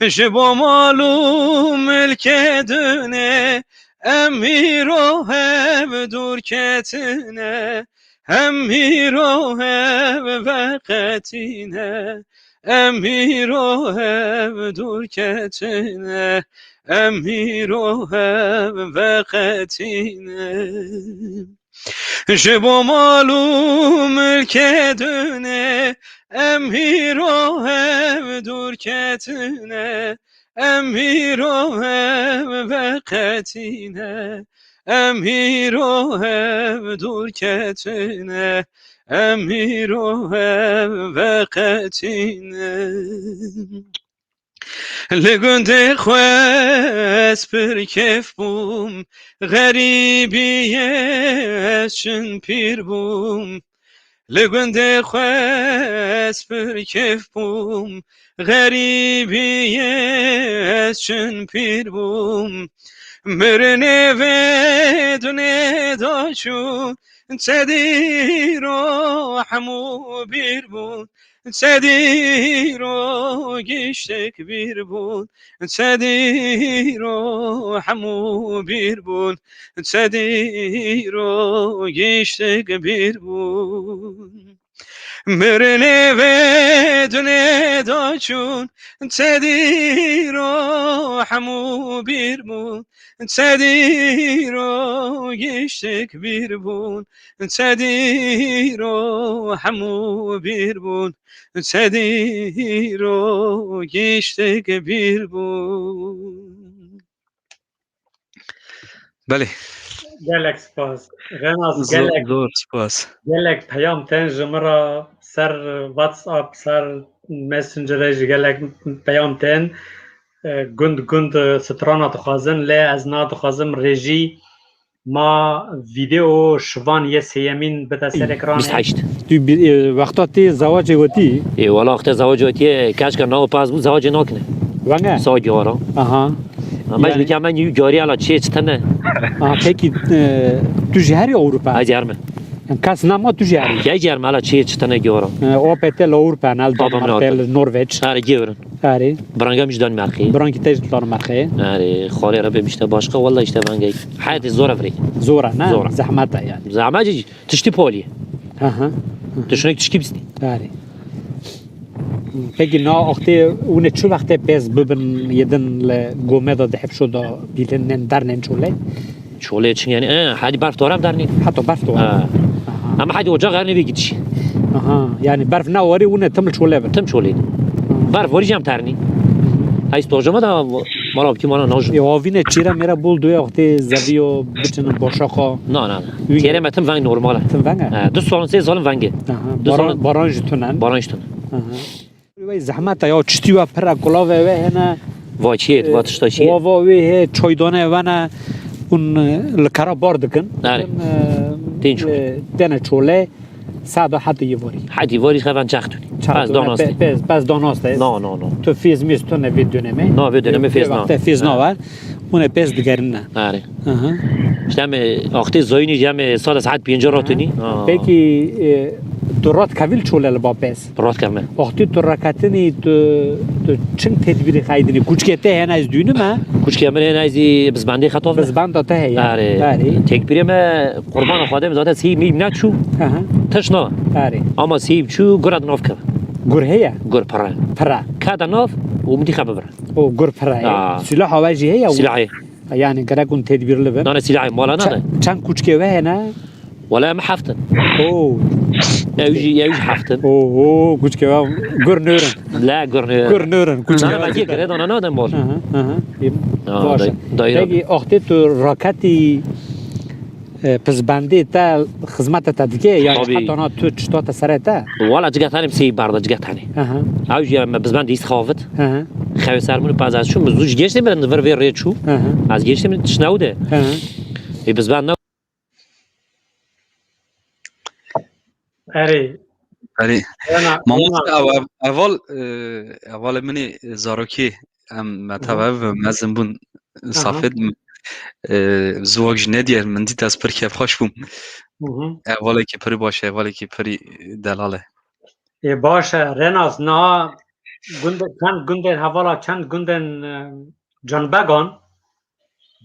جبو معلوم ملک دونه امیر و هم دور کتنه امیر و هم وقتینه امیر و هم دور کتنه امیر و هم وقتینه جبو معلوم ملک دونه امیر و هم دور کتنه امیر و هم وقتینه امیر و هم دور کتنه امیر و هم وقتینه لگنده خواست پر کف بوم غریبیه چون پیر بوم لگنده خواست پر کف بوم غریبیه چون پیر بوم مرنه و دونه داشون تدیر و حمو بیر بود تدیر و گشتک بیر بود تدیر و حمو بیر بود تدیر و گشتک بیر بود مرنه و دونه داشون تدیر و حمو بیر بود تدیر و گشتک بیر بود تدیر و حمو بیر بود تدیر و گشتک بیر بود بله گلک سپاس غناز گلک زور سپاس گلک پیام تن جمرا سر واتس اپ سر مسنجر گلک پیام تن گند سترانا تخوازن لی از نا تخوازم رژی ما ویدیو شوان یه سیمین بتا سر اکرانه 28 تو وقتی زواج گویی والا وقت زواج گویی کاش که نو پاس بود زواج نکنه ونگه ساعت یارا آها ماش میگم من یو جاری علا چه چتنه پeki tu jihari Avrupa اجرمه kas nama tu jihari کی اجرمه علا چه چتنه یارا OPT Avrupa nal Danmark Norveç آره گیورن آره برانگا میشدن مرخی برانکی تیج دار مرخه آره خاله را بمیشته باشقه والله اشته ونگی حیات زور افری زوره نه زوره. زحمته yani زعما جی تشتی پولیه aha تشنک تشکی بستی آره peki na akte une çu vakte pez bibin yedin le gomeda dehip şoda bilinen dernen çole شغله چی یعنی حدی برف دارم در نی hatta barf da اما حدی وجا غیر نبی گیتشی aha yani barf na wari une temel çole ben تم شغله برف وری جام ترنی هیچ توجمه دا مالا بکی مالا ناج ya avine çira mera buldu ya akte zaviyo biçinin boşaka نه نه تیره متم ونگ نورماله tım vanga دو سال سه سال ونگه aha baran jitunen بارانشتون وی زحمت یا چتی و پر کلاوه و هنه وای چیت واتش تا چیه و وی چایدانه و نه اون لکارا بار دکن آره. تین چوله تین چوله ساده حتی یواری حتی واری خواهن چختونی پس داناسته پس داناسته نه تو فیز میست تو نوید دونمه نه دونمه فیز نه فیز نه اون پس دیگرین نه آره شتم آخته زاینی جمع سال ساعت 50 راتونی پکی تو رات کاویل چوله لبا پس رات کامل آخته تو رکاتنی تو چند تدبیر خایدنی کوچکته هن از دونه کوچکی امر نایزی بزبنده خطاف بزبنده ته یا آره تکبیری ما قربان خادم ذات سی میم نچو تشنا آره اما سیب چو گرد ناف کرد گر هیا گر پرا کاد ناف و مدی خبر او گر پرا سلاح واجی هیا سلاحی يعني كراكون تدبير لبن انا سلاحي مولا انا كان كوتشكي هنا ولا ما حفتن اوه يجي حفتن اوه كوتشكي غورنورن لا غورنورن كوتشكي انا ما جيت انا نادم بول باشه تيجي اختي راكاتي پس بنده تا خدمت تا دیگه یعنی حتی انا تو چطور تا سره تا ولا جگه تانیم سی برده جگه تانی اوجی بس بنده ایست خوافت خواه سرمون پاز از شو مزوج گشتیم برند ور رید شو از گشتیم تشنوده بس بنده آره اول منی زاروکی متوجه مزن بون صافد زواج ندیر من دیت از پر کیف خوش بوم اولی که پری باشه اولی که پری دلاله باشه رناز نا چند حوالا چند گندن جانبگان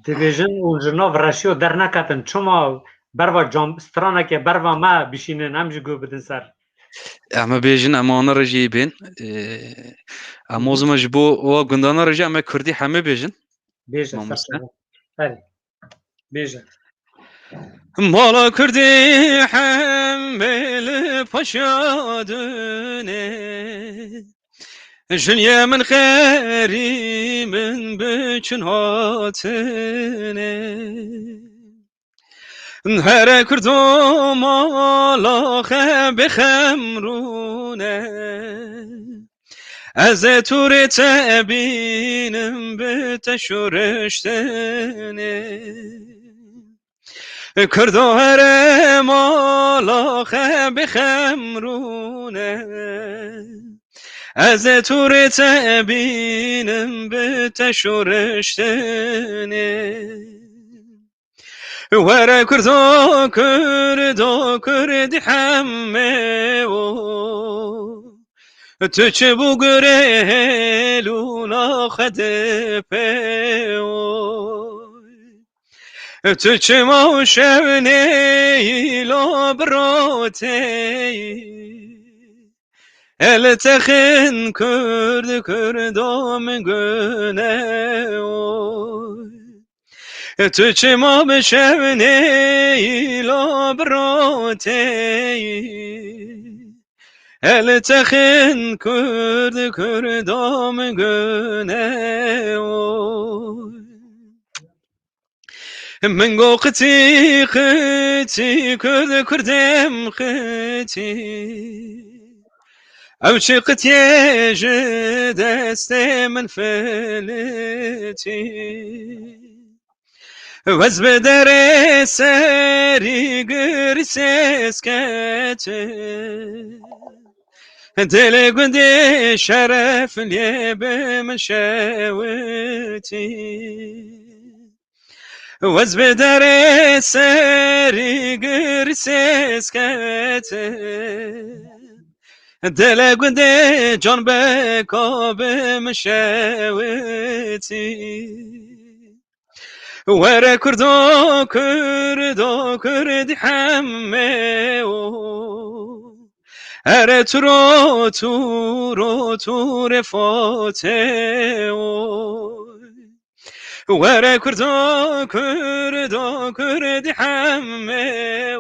دیویژن اون جناو رشیو در نکتن چما بروا جام سترانه که بروا ما بشینن همجی گو بدن سر اما بیجن اما آنها رجی بین اما اوزم جبو و گندانا رجی اما کردی همه بیجن بیجن بیجن مالا کردی همه پاشا دونه جنیا من خیری من بچن هاتنه هر کردو مالا خب خمرونه از تور تبینم به تشورشتنه کردو هر مالا خب خمرونه از تور تبینم به تشورشتنه ورا کردی همه تو چه بگره لولا خده تو چه ما شونه لابراتی التخن کردم گنه تو چه ما بشونه لابراتی التخن کردم گنه من گو قتی کردم قتی او چه قتیج دست من فلتی وز بدر سری گرسس کته دل گنده شرف لیب من شوتی وز بدر سری گرسس کته دل گنده جان بکاب من شوتی ورا کردی همه اره تو رفاته ورا کردی همه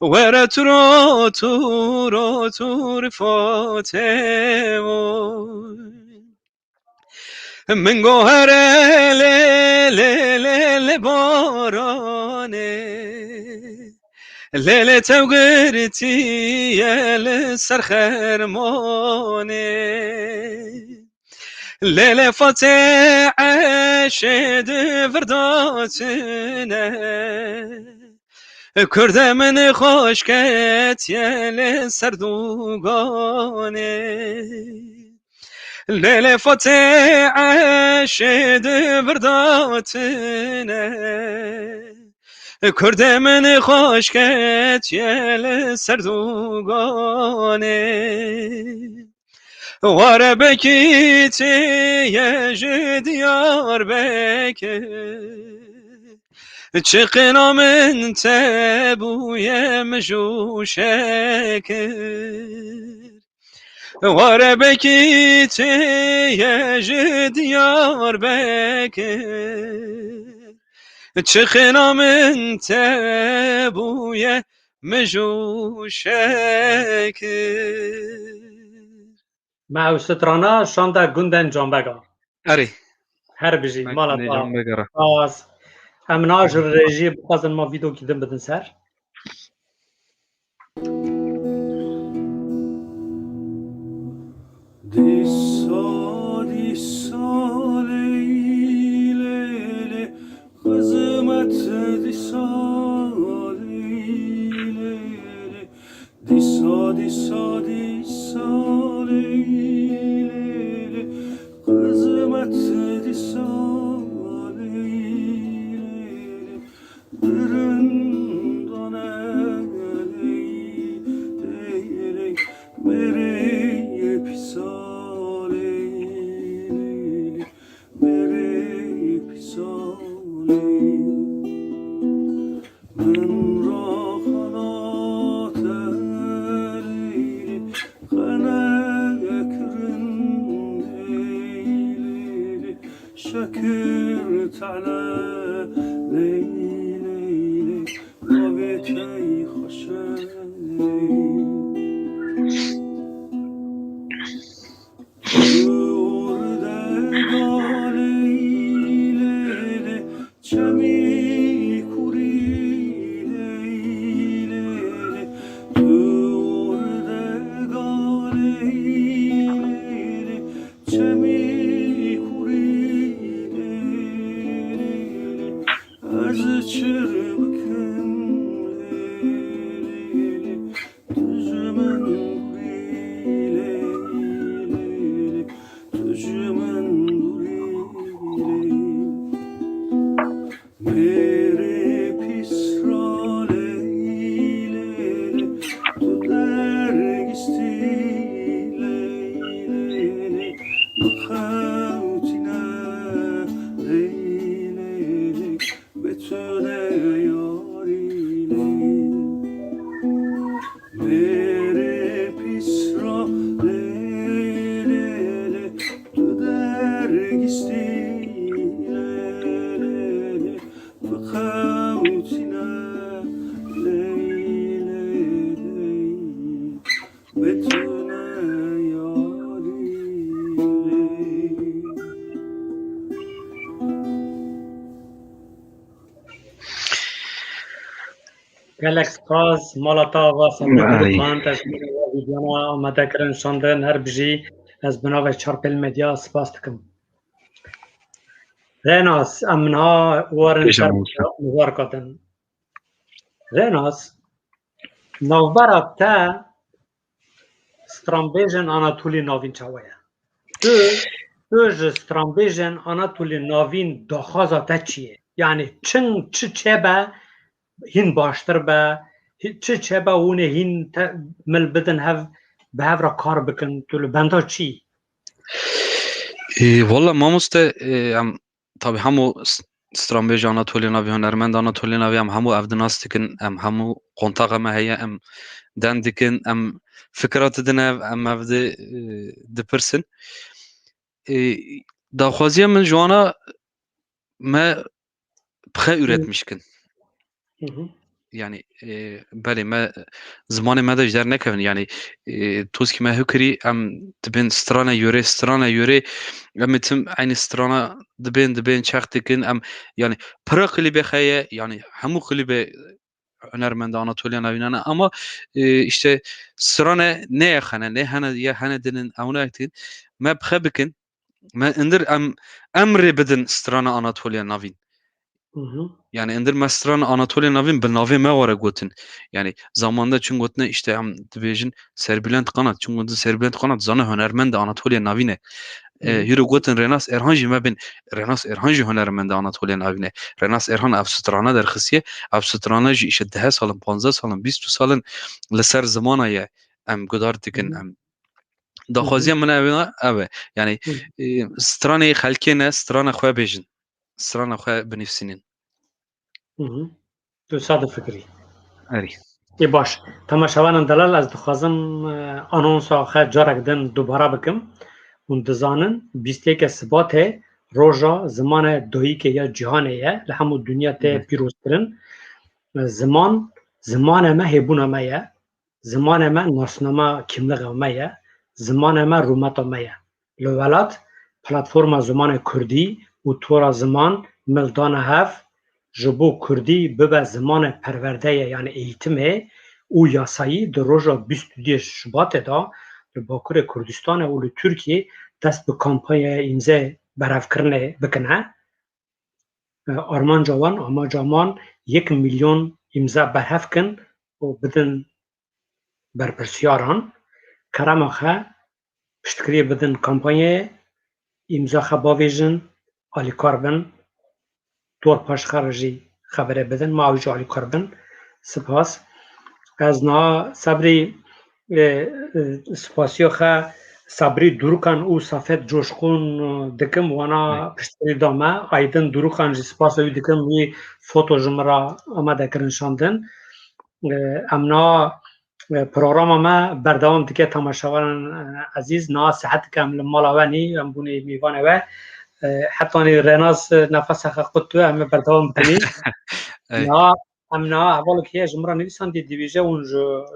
ورا تو رفاته من گوهر لیل بارانه لیل توگرتی یل سرخرمانه لیل فتح عشد فرداتنه کرد من خوشکت یل سردوگانه لیل فتح عشد فرداتنه کرد من خوشکت یل سردوگانه وار بکیت یجد یار بکه چقنا من تبوی مجوشکر وار بکیت یجد یار بکه چقنا من تبوی مجوشکر ما او سترانا شانده گندن جانبگا اری هر بجی مالا نجام بگره باز امناج رژی بخوازن ما ویدیو کدیم بدن سر دیسا دیسا لیلی قزمت دیسا لیلی دیسا دیسا دیسا لیلی قزمت دیسا لیلی برندانه لیلی بری پیسا شكرت على ليلي وبكي خشاني گلکس باز مالاتا و سندگی خواهند از ویدیونا آمده کرن شاندن هر بجی از بناو چارپل مدیا سپاس دکم ریناس امنها وارن سر نوار کدن ریناس نوبرا تا سترامبیجن آناتولی ناوین چاویا تو سترامبیجن آناتولی ناوین دخوازا تا چیه یعنی چه با هین باشتر به چه با اونه هین مل بدن هف به هف را کار بکن تو بنده چی؟ والله ما طبعا همو سترامبیج آناتولی ناوی هنرمند آناتولی ناوی همو افدناس دکن همو قنطاق ما هیا دن دکن فکرات دنه افده دپرسن داخوازی من جوانا ما بخه üretmiş کن yani بله ما زمان ما داشت در نکردن یعنی توس که ما هکری دبین سترانه یوره متم عین سترانه دبین چخت کن yani para klibe خیه yani همو klibe هنرمند آناتولیا نوینانه اما işte strane ne yaxane ne hane ya hane dinin avuna aktin ما بخه بکن ما اندر امر بدن سترانا اناتولیا نافین yani indir mestran Anatolia navin bi navê me were gotin yani zamanda çün gotine işte em dibêjin Serbülent Kanat çün gotin Serbülent Kanat zana hunermend Anatolia navîne hîro gotin Renas Erhan jî me bin Renas Erhan jî hunermend Anatolia navîne Renas Erhan ev strana derxistiye ev strana jî îşe 10 salin 15 salin 20 salin li ser zimana ye em gudar dikin em daxwaziya min ev yani stranê xelkê ne strana xwe bêjin strana xwe binivîsînin تو ساده فکری erî ای باش تماشاوانان دلال از دخوازم آنونس آخر جارک دن دوباره بکم اون دزانن 21 سبات روژا زمان دویی که یا جهانه یه لحمو دنیا ته پیروز کرن زمان ما هبون ما یه زمان ما ناسنما کملغ ما یه زمان ما رومت ما یه لولات پلاتفورم زمان کردی و تورا زمان ملدان هف جبو کردی ببه زمان پرورده یعنی ایتمه او یاسایی در روژا 22 شباط دا لباکر کردستان و ترکیه دست به کامپای امضا برف کرنه بکنه آرمان جوان اما جامان 1 میلیون امضا برف کن و بدن برپرسیاران کرم آخه پشتکری بدن کامپای امضا خباویجن آلی کاربن دور پاش خارجی خبره بدن معاویج آلی کاربن سپاس از نا صبری سپاسیو خه صبری دروکان او صفت جوشخون دکم وانا پشتری دامه ایدن دروکان جی سپاسوی دکم وی فوتو جمرا آمده کرنشاندن امنا پروگرام ما بردوام دیگه تماشاوان عزیز نا صحت کم مالاوانی ام بونی میوانه و حتی رناس نفس خود تو هم بردوام کنی نا امنا اول که جمرا نویسان دی دیویژه اون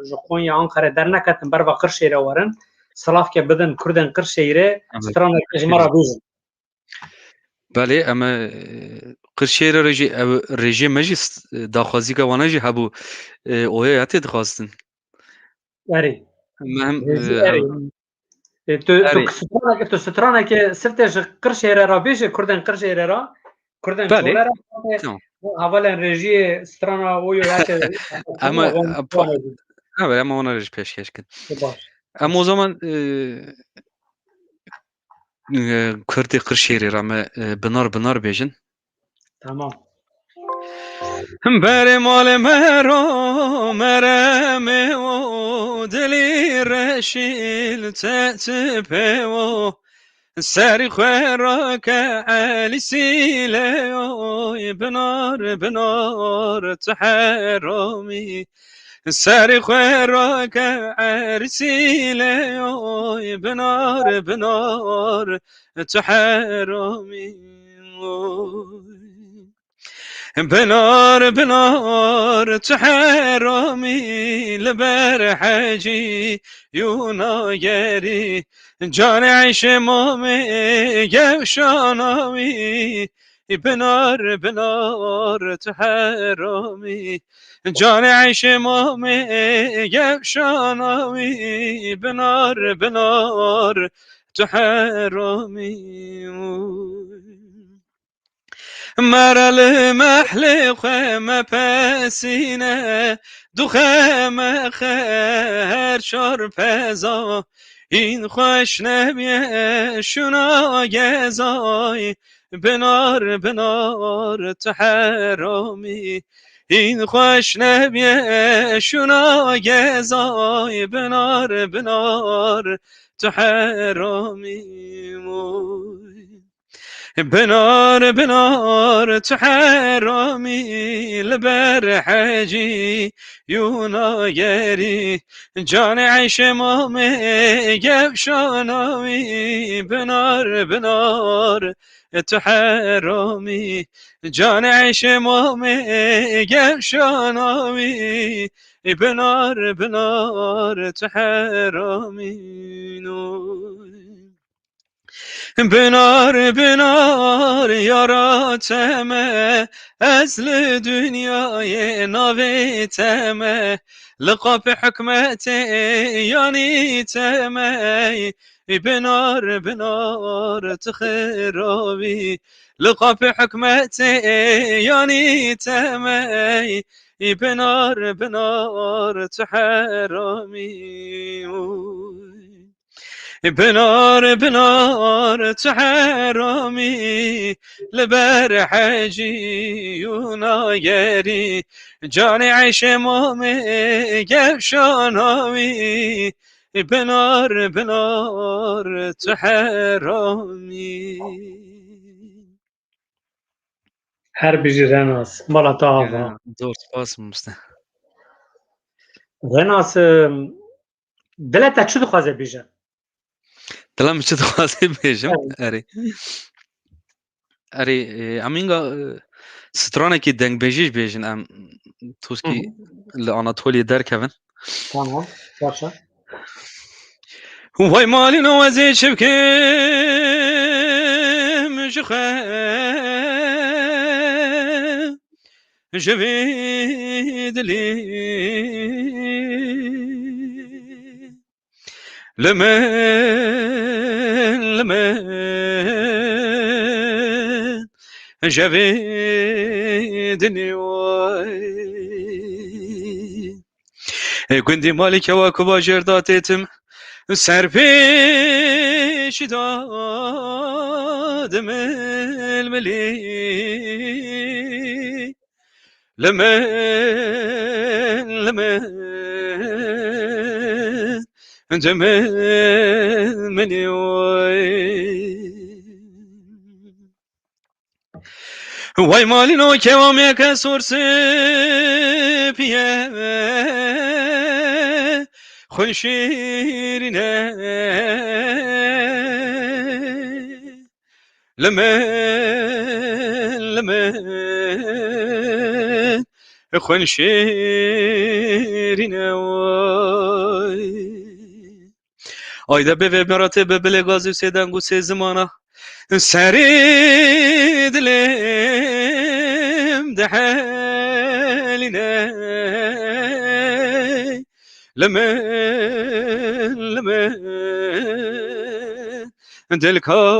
جو قوی آنقره در نکتن بر وقر شیره وارن سلاف که بدن کردن قر شیره ستران جمرا بیزن بله اما قرشیره رژیم مجلس داخوازی که وانه جی هبو اوه یاتی دخواستن اری مهم تو سترانه که سفتش قر شیره را بیشه کردن قر شیره را کردن چوله را اولا رژی سترانا اویو یاتی اما وانه رژ پیشکش کن اما o zaman Kürdi Kırşehir'i rame binar bejin. Tamam. Beri mal mero mereme o deli reşil tetepe o seri khweraka ali sile o binar taharami سری خوراک عرسیله بنار تو حرامی بنار تو حرامی لبر حجی یوناگری جان عیش مامی گوشانامی بنار تو حرامی جان عیش مامی گوشانامی بنار تو حرامی مرل محل خم پسینه دو خم خیر شار پزا این خوش نمیه شنا گزای بنار تو حرامی این خوش نمیه شنا گزای بنار تو حرامی بنار تو حرامی لبر حجی یوناگری جان عیش مامی گوشانامی بنار تو حرامی جان عیش مامی گوشانامی بنار تو حرامی بنار یاراتمه ازل دنیای ناویتمه لقاب حکمت یانی تمه بنار تخرابی لقاب حکمت یانی تمه بنار تحرامی بنار تحرامي لبر حجي ونايري جاني عيش مامي قفشانامي بنار تحرامي هر بیجی رناس مالا تا آوا دور سپاس مسته رناس دلتا چو دخوازه بیجه دلم چه خواسته بیشم اری امینگا سترانه کی دنگ بیجیش بیشن ام توسکی لاناتولي درکون تمام باشه وای مالی نوازی شبکه مشخه جوید لی لمن جویدنی وای گندی مالک واکو جرداتتم سر پیش دادم الملی لمن مني وای مالی نو که وامی که سورسی پیه خون شیرینه لمن خون شیرینه وای آیده به مراتب به بلگازی سیدنگو سه زمانه سری دلم دحالینه لمن دل کافرون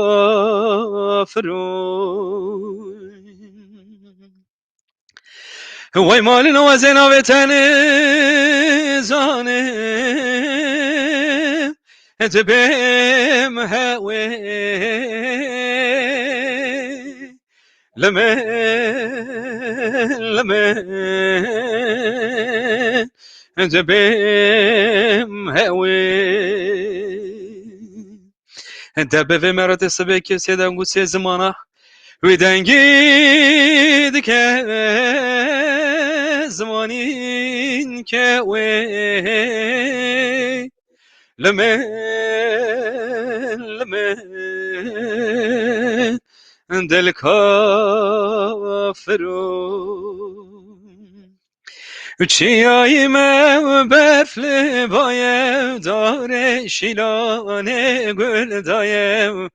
وای مال نوازه وطن زانه انت بهم هوي لمن انت بهم هوي انت بفي مرات السبك سيدا نقول سي زمانه ويدنجي دك زمانين كوي لمن دل کافرون چیایی من برفل بایم داره شیلانه گل دایم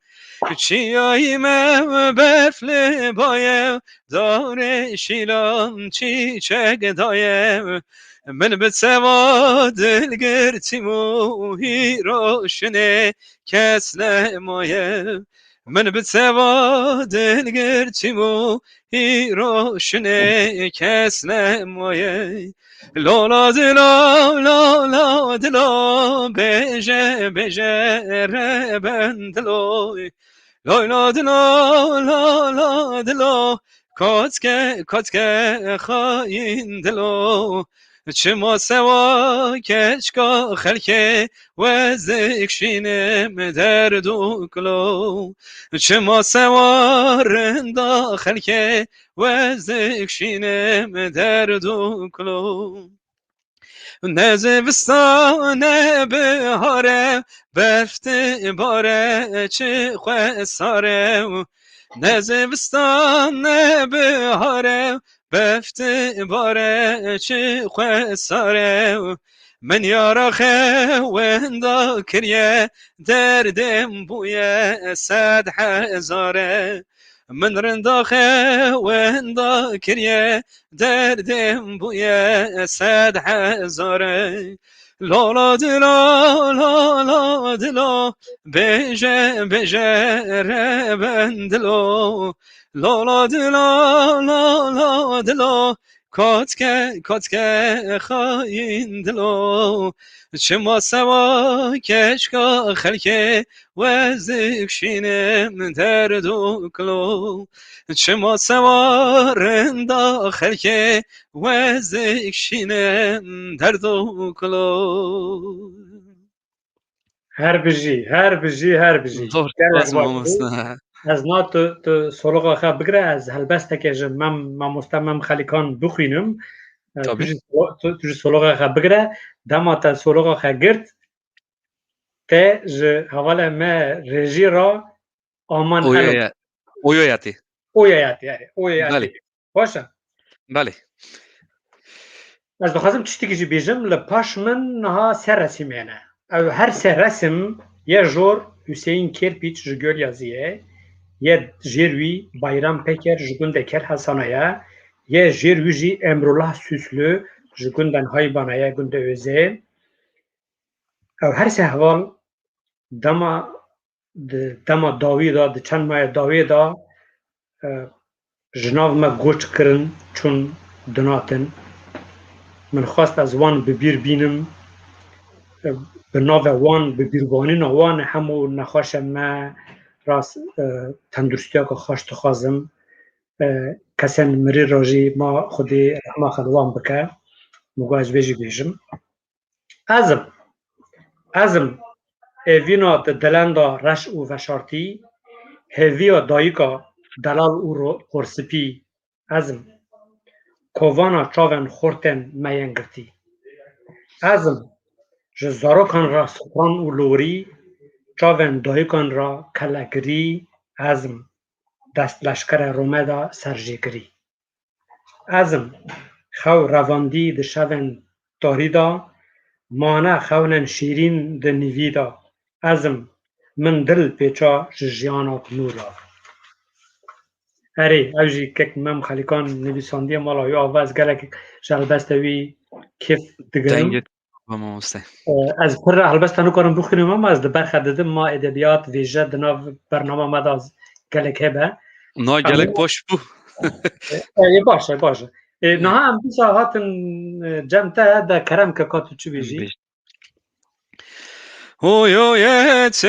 چیایی من برفل بایم داره شیلان چیچک دایم من به سوا دلگرتیم و هیروشنه کس نمایم من به سوا دلگرتیم و هیروشنه کس نمایم لالا دلا لالا دلا بجه بجه ربندلوی لالا دلا لالا دلا کاتکه خاین دلو چه ما سوا کشکا خلکه و زکشینم دردو کلو چه ما سوا رندا خلکه و زکشینم دردو کلو نزوستانه بهاره بفت باره چه خواه نزوستانه بهاره بفت باره چه خواه ساره من یارا خوندا کریه دردم بویه 100,000 من رندا خوندا کریه دردم بویه 100,000 لالا دلا لالا دلا بجه بجه ربندلو لالا دلا لالا دلا کاتکه خاین دلو چما سوا کشکا خلکه وزک شینم درد و کلو چما سوا رندا خلکه وزک شینم درد و کلو هر بجی زور باز ماموسنا از نا تو سولوغا خواه بگره از هلبسته که جم من مستمم خلیکان بخوینم توی سولوغا خواه بگره دما تا سولوغا خواه گرد ته جه حواله ما رژی را آمان الو اویایتی اویایتی باشه بله از بخواستم چشتی که جی بیجم لپاش من نها سر رسیمینه او هر سر رسم یه جور حسین کرپیچ جگل یازیه یه جیروی بایرام پیکر جگونده کر حسانایه یه جیروی جی امرالله سوسلو جگوندن های بانایه گنده اوزه او هر سه حوال دما داوی دا چند ماه داوی دا جناو ما گوچ کرن چون دناتن من خواست از وان ببیر بینم به ناو وان ببیربانی وان همو نخواش ما راست تندرستی ها که خواشت خوازم کسان مری راجی ما خودی ما خدوان بکه مگاج بیجم ازم اوینا دلندا رش و وشارتی هویا دایکا دلال او قرسپی ازم کوانا چاون خورتن مینگرتی ازم جزاروکان را سپران و لوری چاون دایکان را کلگری ازم دست لشکر رومدا سرجگری ازم خو رواندی د شون داریدا مانه خونن شیرین د نیویدا ازم من دل پیچا جیانات نورا اره اوجی که مم خلیکان نویساندی مالا یا آواز گلک جلبستوی کیف دگرم از پر البته نکنم بخونیم اما از برخه دادم ما ادبیات ویژه دناو برنامه مداز گلک هبه نه گلک باش بو باشه نه هم بیسا هاتن جمعه ده کرم که کاتو چو بیجی اویایتی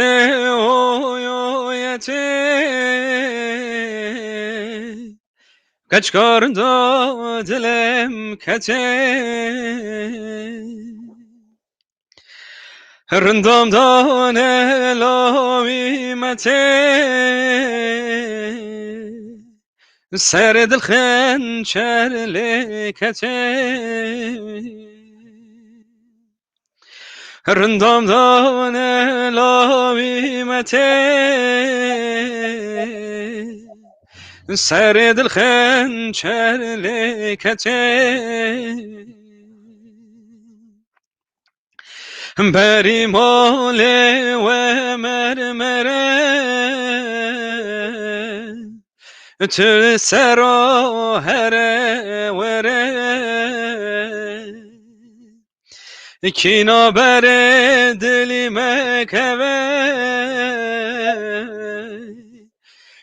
کچکار دا دلم کته رندام دانه لاوی مته سر دل خنچر لکته رندام دانه لاوی مته سر دل خنچر لکته بری مال و مرمره تو سرا هره وره کینا بر دلی مکوه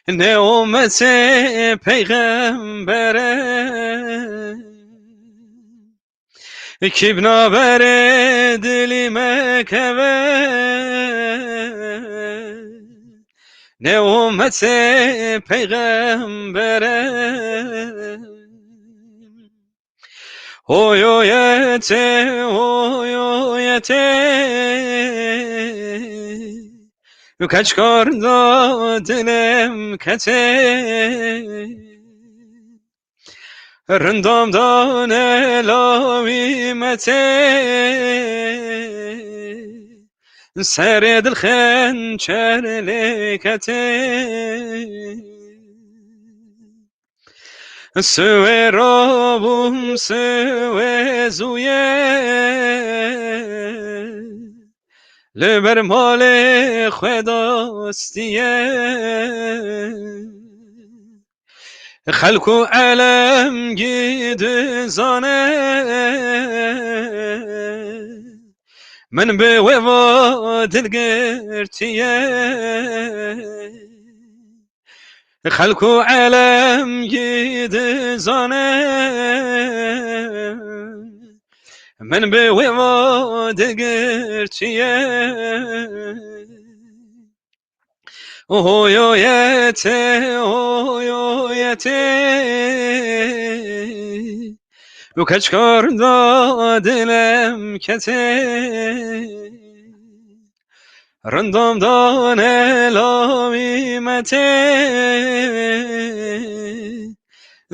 نعمت پیغمبره کیبنا بر دلی مکوه نعمت پیغمبره اویایتی کچکار دا دلم کته رندام دانه لاوی مته سر دل خنچر لکته سوی رابم سوی زویه لبر مال خداستیه خلکو علم گید زانه من به و دلگرتیه خلکو علم گید زانه من به و دلگرتیه اویویته و کچکار دادلم کته رندم دانه لامیمته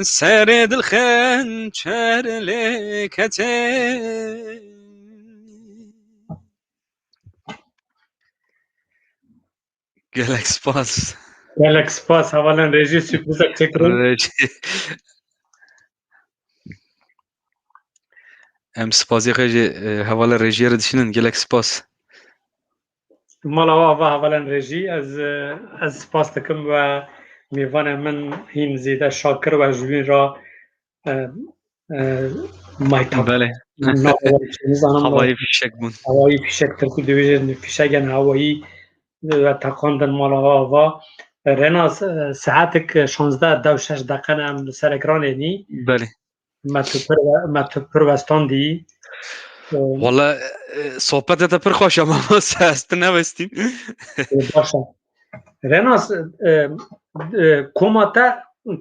سر دل خنچر لکته گلک سپاس گلک سپاس اولا رژی سپوزک چکرم ام سپاسی خیلی حوال رژی رو دشینن گلک سپاس مالا اولا رژی از سپاس دکم و میوان من هین زیده شاکر و جوین را مایتاب بله هوایی فیشک بون هوایی فیشک ترکو دویژن فیشکن هوایی و تقاندن مالا و رنا ساعتك 16 دو 6 دقیقه هم سر اکرانه نی بله ما تو پروستان دی والله صحبت تا پر خوش اما ما سست نوستیم باشه رناس کوماتا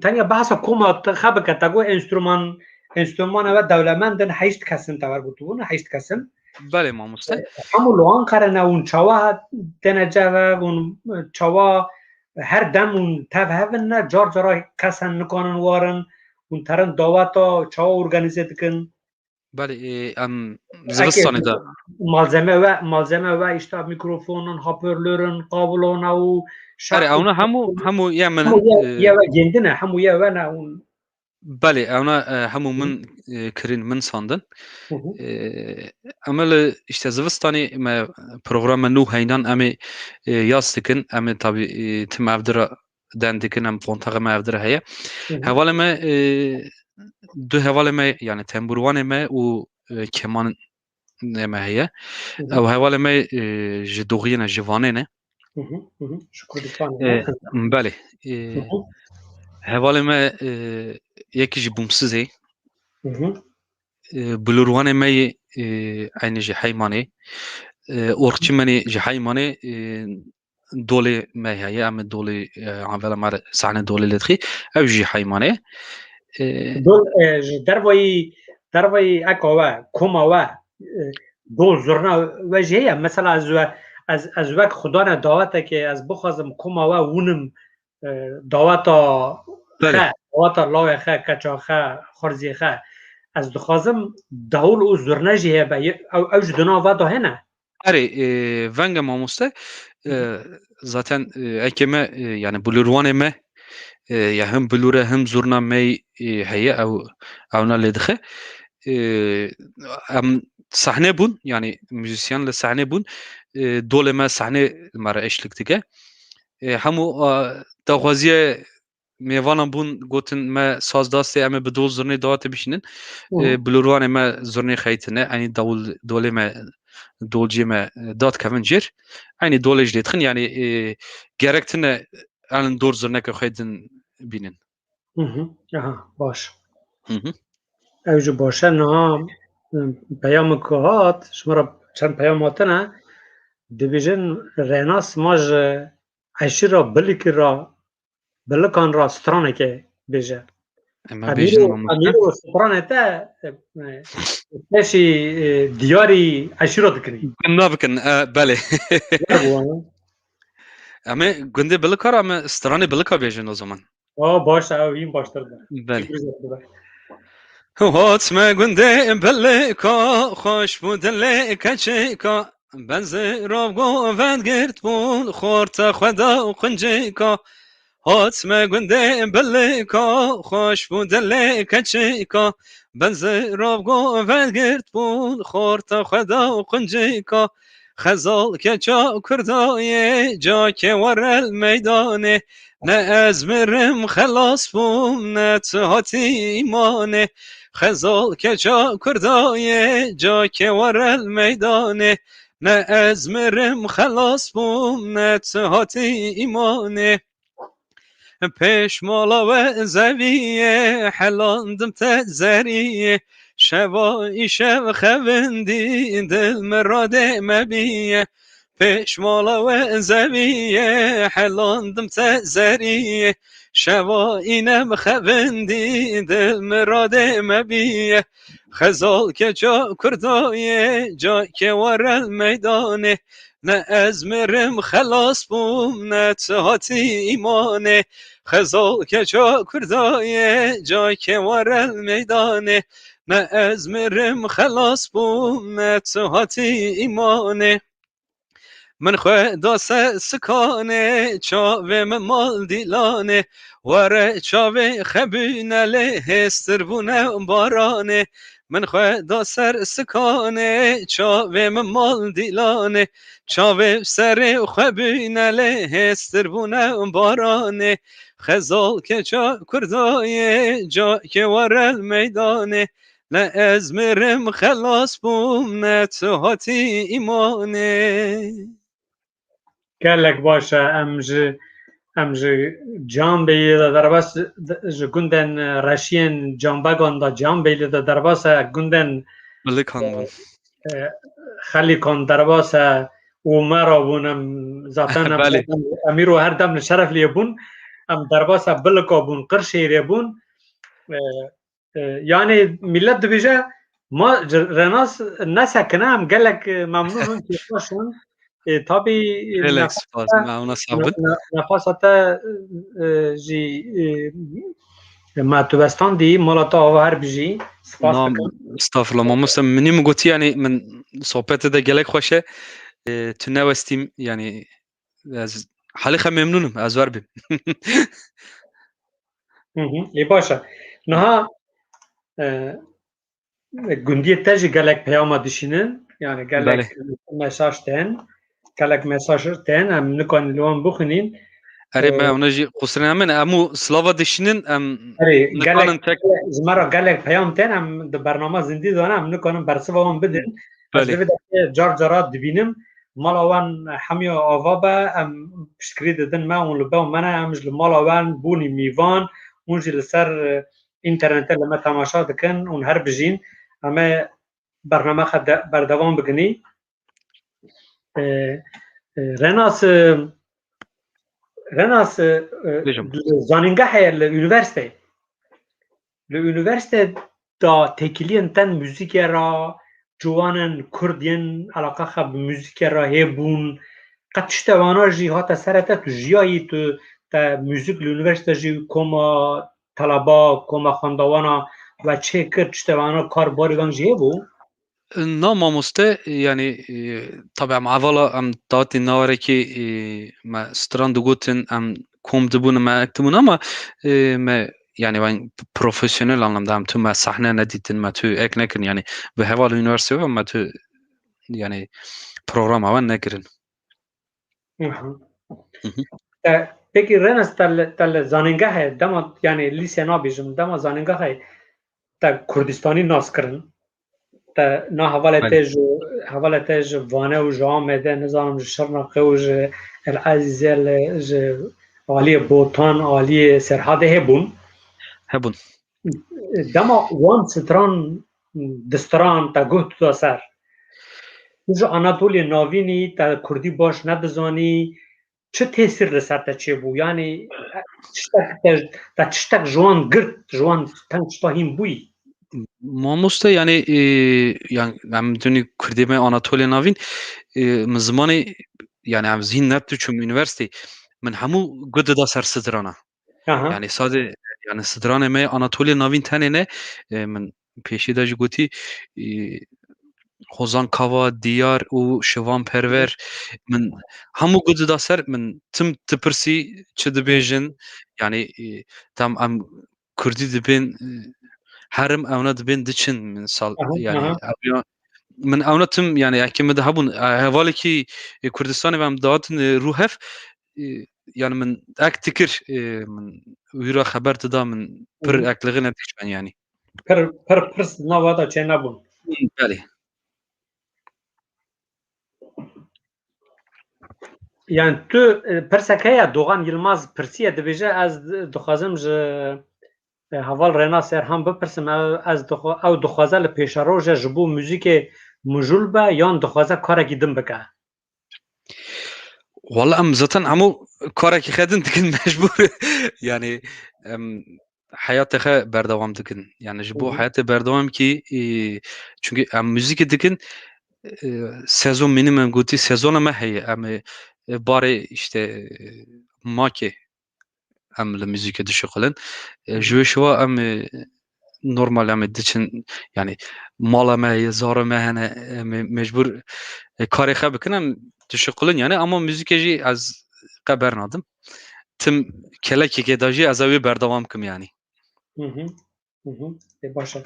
تنگ بحثا کوماتا خب کتاگو انسترومان و دولمندن 8 کسن تور بودون 8 کسن بله ما مسته همو لوان قرنه اون چاوا دنجه و اون چاوا هر دم اون تفهون نه جار جارا کسن نکنن وارن اون ترن دعوتا چاوا ارگانیزه دکن بله ام زبستانی دا malzeme ve işte mikrofonun, hoparlörün, kablo'nun o اره اونا همو یمن یا گندنه همو یا و نه اون بله اونا همو من کرین من ساندن عمل işte زبستانی ما program نو هینان امی یاستکن امی tabi تیم افدرا دندکن ام فونتاق ما افدرا هیا حواله ما دو حواله ما yani تنبروان ما و keman ما هي او حواله ما جدوغينا جوانينه بله حواله ما یکی جی بومسزه بلوروان ما عین جی حیمانه اورچی منی جی حیمانه دوله ما هي ام دوله عمل مر صحنه دوله لدخي او جي حيمانه دول دروي اكوا كوما دول زرنا وجهه مثلا از وقت خدا نه دعوته که از بخوازم کوما و اونم دعوتا دعوتا لاوه خه کچا خه خرزی خه از دخوازم دول او زرنه جهه او جدنا و ده نه اره ونگ ماموسته zaten ekeme yani buluruane me ya hem bulure hem zurna me heye او نالدخه ام صحنه بون yani müzisyenle sahne bun dole me sahne mara eşliktige hamu dağwaziye میوانم بون گوتن ما سازداسته اما به دول زرنی داوت بشینن بلوروان ما زرنی خیتنه یعنی دوله ما دولجی ما داد کفن جیر یعنی دولج دیتخن یعنی گرکتنه الان دور زرنه که خیتن بینن باش اوجو باشه نه پیام که هات شما را چند پیام هاتنه دیویژن ریناس ماج عشی را بلی که را بلکان را سترانه که بیجه امیرو سترانه تا تشی دیاری عشی را دکنی نه بکن بله اما گنده بلکار اما سترانه بلکا بیجن o zaman باشه او این باشتر ده بله هات ما گنده بلکا خوش بود لکا چیکا بنزه را گوند گرد بود خورت خدا و قنجیکا هات ما گنده بلکا خوش بود لکه چیکا بنزه راب گو ولگرد بود خورتا خدا و قنجیکا خزال که چا کردای جا که ورل میدانه نه از مرم خلاص بوم نه تهاتی ایمانه خزال که چا کردای جا که ورل میدانه نه از مرم خلاص بوم نه تهاتی ایمانه پیش مالا و زویه حلاندم تزریه شوایی شو خوندی دل مراده مبیه پیش مالا و زویه حلاندم تزریه شوایی نم خوندی دل مراده مبیه خزال که جا کردایه جا که ورل میدانه نه از مرم خلاص بوم نه تهاتی ایمانه خزال که چا کردای جا که ورل میدانه نه از مرم خلاص بوم نه تهاتی ایمانه من خدا سکانه چاوه مال دیلانه وره چاوه خبینه لهستر بونه بارانه من خدا سکانه چاوه مال دیلانه چاوه سر خبینه لهستر بونه بارانه خزال که چا کردای جا که ورل میدانه نه از مرم خلاص بوم نه تهاتی ایمانه گلک باشه ام جام بیلی دا درباس گندن رشین جامبگان دا جام بیلی دا درباس گندن ملکان خلی کن درباس عمر بونم ذاتن بله. امیرو هر دم شرف لیبون ام درباس بلکا بون قرشی ریبون یعنی ملت دبیجه ما رناس نسکنه هم گلک ممنون که باشون تابی ریلکس باز معاونه صابون نفاساتا جی ما توبستان دی مالاتا آوهر بجی سپاس بکن استغفر الله ما مسلم منی مگوتی یعنی من صحبت ده گلک خوشه تو نوستیم یعنی از حالی خیلی ممنونم از ور بیم ای باشه نها گندی تجی گلک پیاما دشینن یعنی گلک مساج تن گلک مساج تن هم نکن لوان بخونین اره ما اونجی قصرنا من امو سلاوا دشینن اره گلک زمرا گلک پیام تن هم د برنامه زندی دانم نکنم برسوا هم بدن از بده جار جارات دبینم مال آوان همی آوا با پشکری دادن ما اون لبا من همش مال آوان بونی میوان اونجی لسر اینترنت لما تماشا دکن اون هر بجین اما برنامه خد بردوام بگنی رناس زانینگاه لونیورسیته دا تکیلین تن موزیک را جوانن کردین علاقه خب موزیک را هبون قد تشتوانا جی هاتا سرطه تو جیایی تو تا موزیک لونیورسیته جی کما طلبا کما خاندوانا و چه کرد تشتوانا کار باریگان جی هبون نام آموسته یعنی طبعا معوالا ام داتی نواره که ما ستراندو گوتن ام کوم دبون ما اکتمون اما ما yani ben profesyonel anlamda hem tüm ma sahne nedittin ma tü ek nekin yani ve heval üniversite ve ma tü yani program avan nekirin. Peki Renas tal zaningah dama yani lise nabijim dama zaningah ta Kurdistani nas kirin ta na havala tej vane u jamede nizam şarnaqe u el azizel Ali Botan Ali Serhade hebun dama wan stran distran ta gut to sar جو Anatolia navini ta Kurdi baş nadizani çi tesir li ser te çêbû yani tiştek jiwan girt jiwan teng tiştahîn bûyî Mamoste yani yani em dünü Kurdime Anatolia navin min zimanê yani em zîn netdiçûm üniversiteyê min hemû gude da ser sidrana yani sade yani sidranê me Anatolia navîn tenê ne min pêşî de jî gotî Hozan Kava, Diyar û Şivan Perver min hemû gu da ser min tim tipirsî çi dibêjin yani tam em Kurdî dibên herim ewne dibên diçin min sal yani min ewne tim yani ekê me de hebûn hevalekî Kurdistanê ve em datin rû hev yani min ek tikir min wî ra xeber dida min pir ekliğine dikişmen yani. Pir pirs nava da çê nebûn. Belê. Yani tu pirsek heye Doğan Yılmaz pirsiye dibêje ez dixwazim ji heval Rêna Serhan bipirsim ew dixwaze li pêşeroja ji bo muzîkê mijûl be yan dixwaze karekî din bike. Valla em zaten hemû karekî xwe din dikin mecbûr yani em hayatê xwe berdewam dikin. Yani ji bo hayatê berdewam kî çünkü em muzîkê dikin sezon minim em gotî sezona me heye em barê işte makê em li muzîkê dişiqilin ji wê şiva em normal em diçin yani mala me heye zara me hene em mecbûr karê xwe bikin em dişiqilin yani ama muzîkê jî ez qe bernadim. Tim kelekekê de jî ez ê wê berdewam kim yani. Baş e.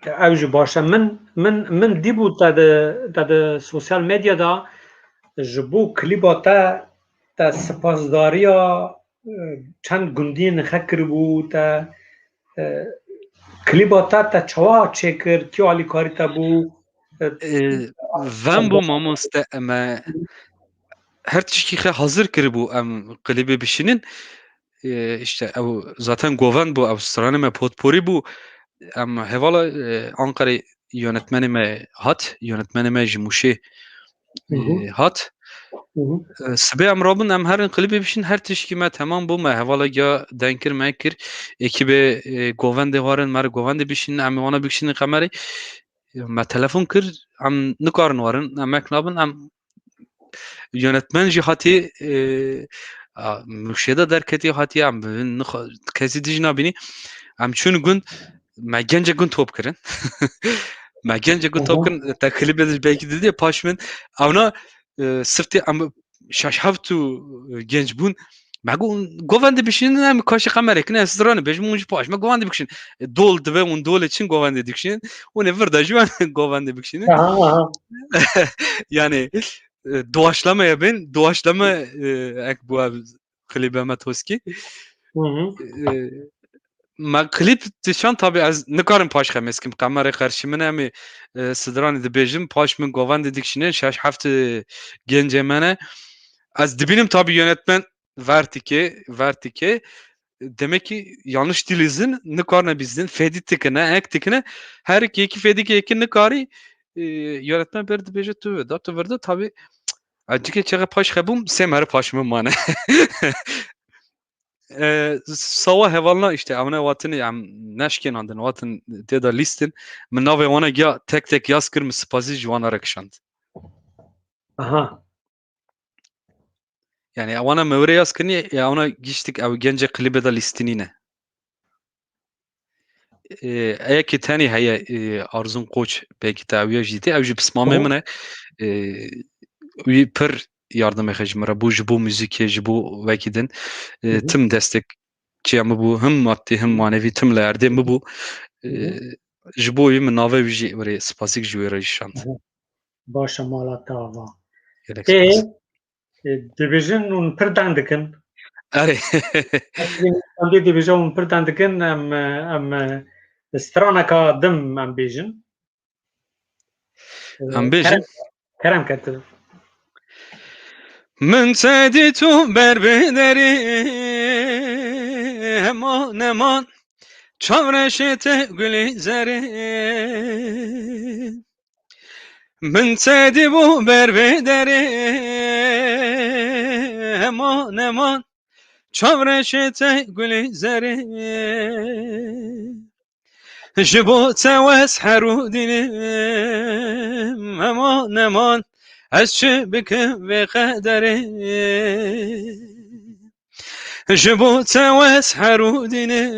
Ew jî baş e. Min dîbû te di sosyal medyada ji bo klîba te sipazdariya çend gundiyên xwe kiribû te klîba te çawa çêkir kî alîkarî te bû Vem bû mamoste em her tiştî xwe hazır kiribû em klîbê bişînin işte ew zaten goven bû ew stranê me potporî bû em hevala Ankara'yê yönetmenê me hat yönetmenê me ji Mûşê hat sibê em rabin em herin klîbê bişîn her tiştî me temam bû me hevala giya denkir me kir ekîbê govendê warin me govendê bişînin em ê wana bikişînin qemerê me telefon kir em nikarin warin em mek nabin em yönetmen jî hatî Mûşê de derketî hatiye em kesî dijî nabînî em çûn gund me gence gund top kirin me gence gund top kirin te klîbê de belkî didiye paş min ewna siftê em şeş heft û genç bûn me got govendê bişînin em kaşî qemerê kin ez stranê bêjim hûn jî paş me govendê bikişin dol dibe hûn dolê çin govendê dikişin hûn ê vir de ji wan govendê bikişînin yani doğaçlamaya ben doğaçlama ek bu abi klibe me toski me klip dişan tabi az nikarim paş xemeskim kamera karşı min em sidran dibêjim paş min govan dikişine şeş heft gencemene az dibinim tabi yönetmen vertike demek ki yanlış dilizin nikarne bizdin fedit tikine ek tikine her iki fedike iki nikari yönetmen bir dibêje tu da tu verdi tabi acıke çağa paş xebum semer paşmı mane sava hevalna işte amına vatını am neşken andın vatın teda listin min nave ona ya tek yaz kırmızı spazi juana rakşand yani ona mevre yaz kını ya ona geçtik ev gence klibe da listinine eğer ki tani heye arzun koç belki taviye jiti ev jipsmame mine wî pir yardımê xwe ji me re bû ji bo muzîkê ji bo wekî din tim destek çiya me bû him madî him manevî tim li erdê me bû ji bo wî min navê wî jî werê spasîk ji wê re jî şand. Baş e mala te ava. Dibêjin hûn pir deng dikin. Erê dibêje hûn pir deng dikin em straneka dim em bêjin. Em bêjin kerem ketin. Min sedî tu berbederî heman heman çavreşê te gulê zerê min sedî bû berbederî heman heman çavreşê te gulê zerê ji bo te wes herû dînim heman heman ez çi bikim vê qederê ji bo te wes herû dînim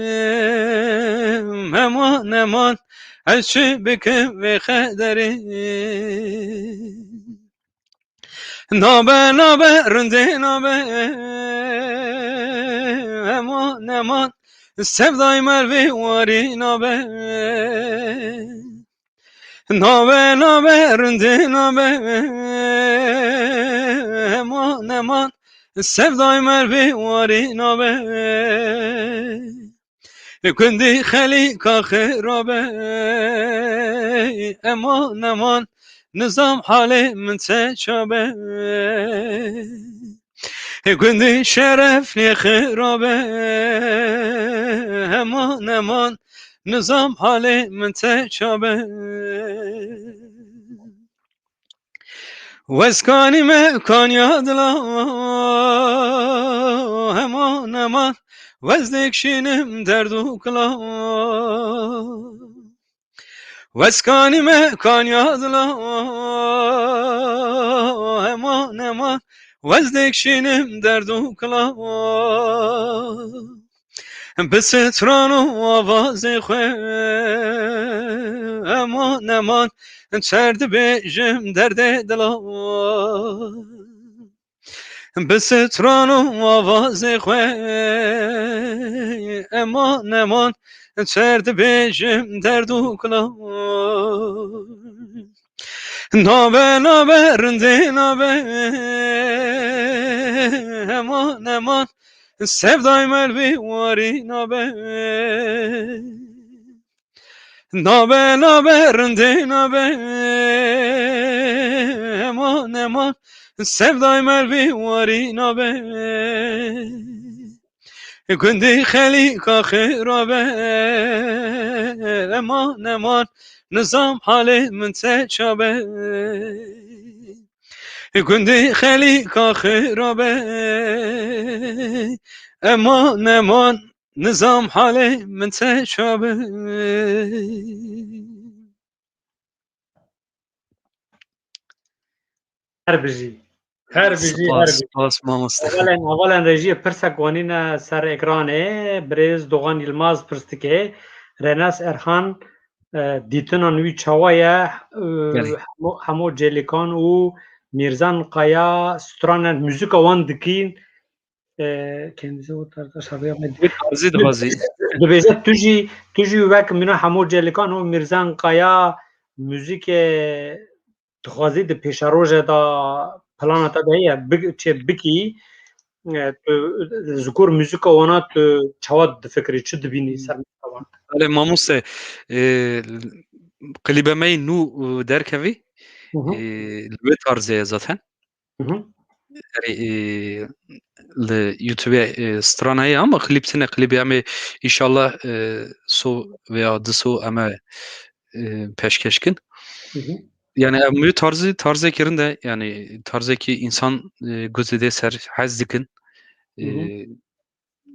heman heman از چی بکم و خدری نابه نابه رنده نابه امان امان sevdای مروی واری نابه نابه نابه رنده نابه امان امان sevdای مروی واری نابه کندی خلی کا خرابه امان امان نظام حال من چابه کندی شرف نی خرابه امان امان نظام حال من چابه واسکانی مکان یادلا امان امان وزدکشینم دردو کلا واسکانی مکان یادلا امان امان وزدکشینم دردو کلا به ستران و آواز خواه امان امان چرد بیجم درد دلا به ستران و آواز خواه امان امان چرد بیجم درد و کلا نابه نابه رنده نابه امان امان sevdای مروی واری نابه نابه نابه رنده نابه امان امان sevdای مروی واری نابه کندی خلی کا خرابه امان امان نظام حال من چابه کندی خلی کا خرابه امان امان نظام حال من چابه هر بجی هر سپاس ما اولا رژی پرسکوانین سر اکرانه بریز دوغان یلماز پرستکه رناس ارخان دیتنان وی چوایه همو جلیکان و میرزان قایا سترانن موزیک وان دکین kendisi o tarzda şarkı yapmayı dibêje tu jî wek mîna hemû cêlikan û Mirzan Qaya müzik dixwazî di pêşerojê da plana te de heye çê bikî ji gor müzika wana tu çawa difikirî çi dibînî ser wan بله ماموسه قلیبه می نو درکوی لوی تارزه zaten یوتیوب strana ama klipsine klibi ama inşallah so veya diso ama peşkeşkin yani mü tarzı kerinde yani tarzaki insan gözüde ser hazdikin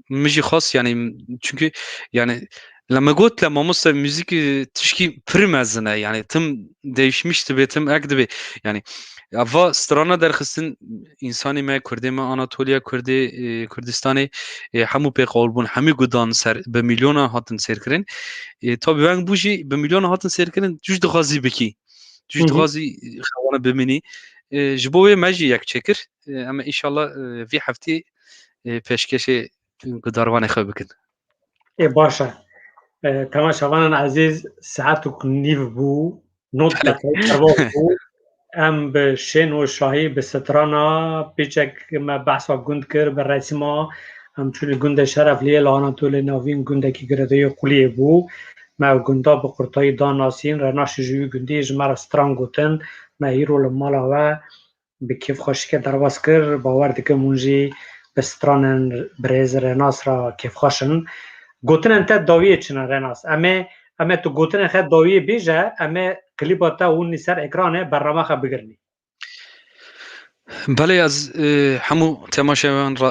müzik khas yani çünkü yani lama قلت لما مصر müzik تشكي برمزنا yani tüm değişmişti ve tüm akdibi yani ava strana derxistin insani me Kürdi me Anatolia Kürdi Kürdistan'ı hamu pe qalbun hami gudan ser be milyona hatın serkirin tabi ben bu şey be milyona hatın serkirin cüz dixazi biki cüz dixazi xawana bimini jibo ve maji yak çekir ama inşallah vi hafti peşkeşe gudarvan xwe bikin باشە تەماشاوانان عەزیز سەعات و نیڤ بوو نۆ بوو ئەم bi şên û şahî bi strana pêçek me behsa gund kir bi resîma em çûnî gundê Şerefliyê li Anatolê navîn gundekî girêdayî Quliyê bû me gunda bi qurtayî danasîn renaşî ji wî gundî ji me re stran gotin me îro li mala we bi kêfxweşîkê derbas kir bawer dikim hûn jî bi stranên birêz Renas ra kêfxweş in gotinên te dawiyê çin e Renas em ê tu gotinên xe dawiyê bêje em ê klîba te hûn ser ekranê bername xe bigirnî بله از همو تماشاوان را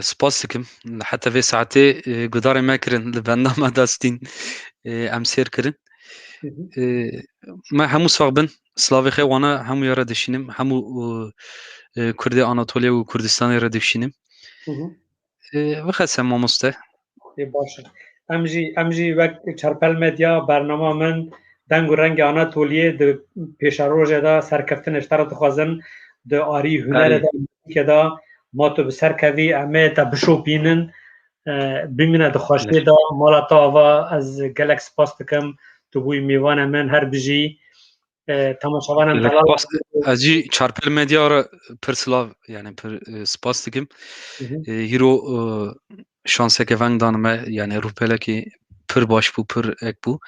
سپاس دکم حتی وی ساعتی گدار ما کرن لبنامه داستین ام سیر کرن ما همو ساقبن سلاوی خی وانا همو یارا دشینم همو کرد آناتولیا و کردستان یارا دشینم و خاصه ماموسته باشه ام جی وقت چرپل مدیا برنامه من دنگ و رنگ آناتولیه د پیشروژ دا سرکفتن اشترا دخوازن د آری هنر دا که دا ما تو بسر کوی امه تا بشو بینن بمینه دخواشتی دا مالا تا آوا از گلک سپاس دکم تو بوی میوان من هر بجی تماشاوانم طلال اجی چارپل مدیا را پر سلاو یعنی پر سپاس دکم هیرو شانسه که ونگ دانمه یعنی رو پله که پر باش بو پر اک بو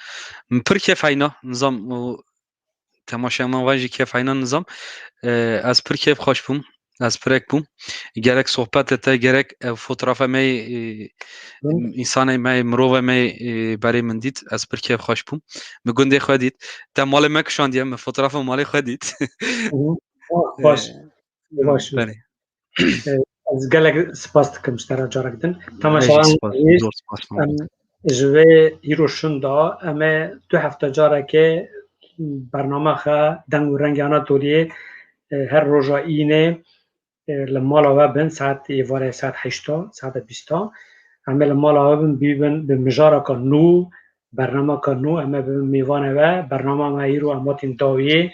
پر کیف اینا نظام تماشا من واجی کیف اینا نظام از پر کیف خوش بوم از پر اک بوم gerek sohbet ete gerek fotoğrafa me insana me مرو me برای من دید از پر کیف خوش بوم me گنده خودید تا مال me کشاندیه me fotoğrafa مال خودید باش از گلک سپاس دکم اشترا جارک دن تماشاوان جوه ایروشون دا اما 2 هفته جاره که برنامه خواه دنگ و رنگ آناتولیه هر روژا اینه لمالا و بن ساعت ایواره ساعت 8 ساعت 20 اما لمالا و بن بیبن به مجاره که نو برنامه که نو اما به میوانه و برنامه ما ایرو اماتین داویه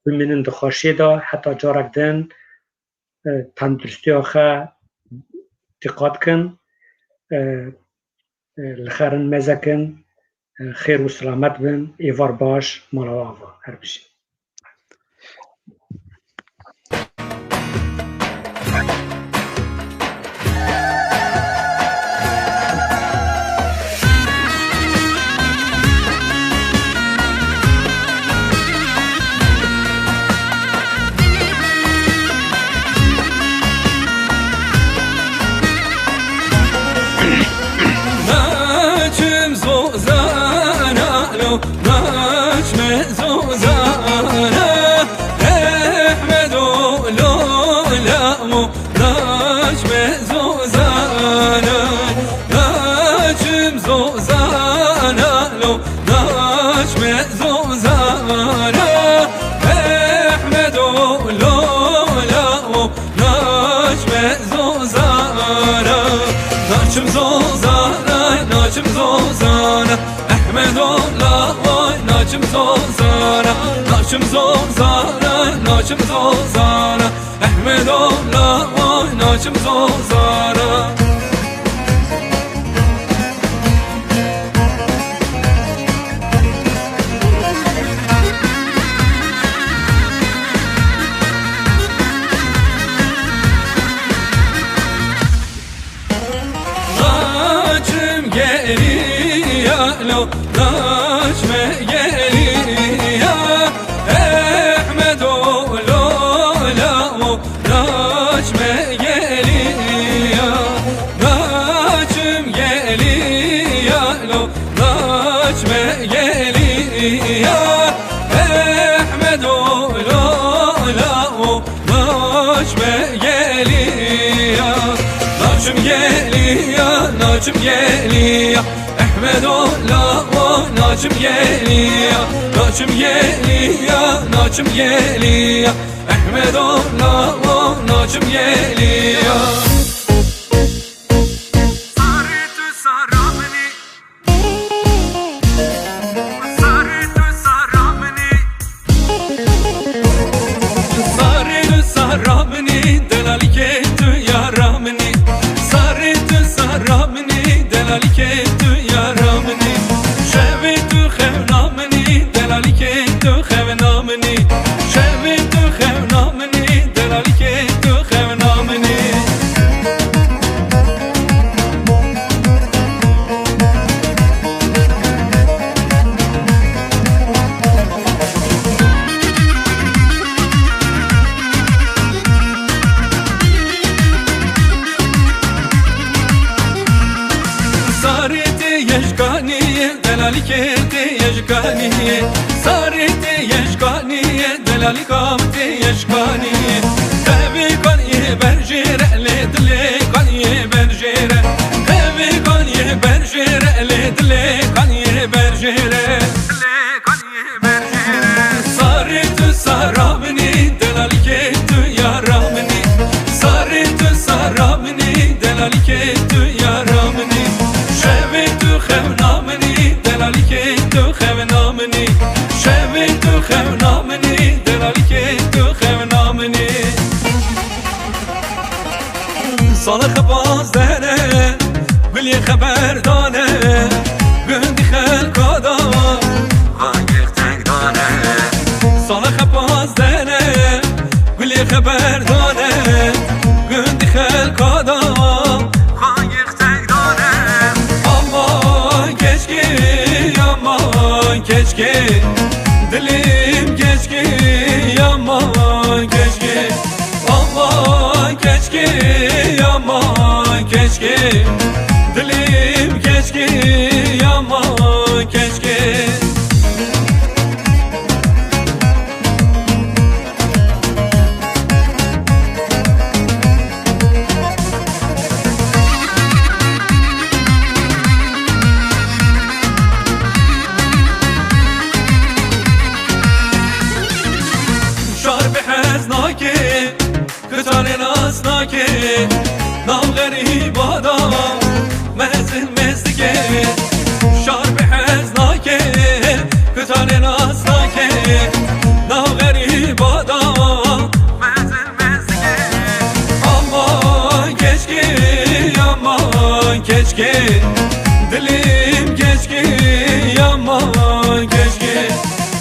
بمینن دخواشی دا حتی جارک دن تندرستی آخه دقات کن لخرن مزکن خیر و سلامت بن ایوار باش مالا آوا هر بشی ناچم زوزانه ناچم زوزانه احمد الله وای ناچم زوزانه ناچم گریه لو ناچم ناچم گلیه احمد الله ناچم گلیه ناچم گلیه ناچم گلیه احمد الله ناچم گلیه دلالی که تو خو نامنی نامنی دلالی که تو خو نامنی سال خباز دهنه بلی خبر دانه گندی خلقا دا خانگیخ تنگ دانه سال خباز دهنه بلی خبر دانه گندی خلقا دا خانگیخ تنگ دانه امان keşke dilim keşke yaman keşke aman keşke yaman keşke dilim keşke yaman keşke که نام غریب آدم مزل مزدگه شار به حزناکه کتان ناسناکه نام غریب آدم مزل مزدگه امان keşke dilim keşke yaman keşke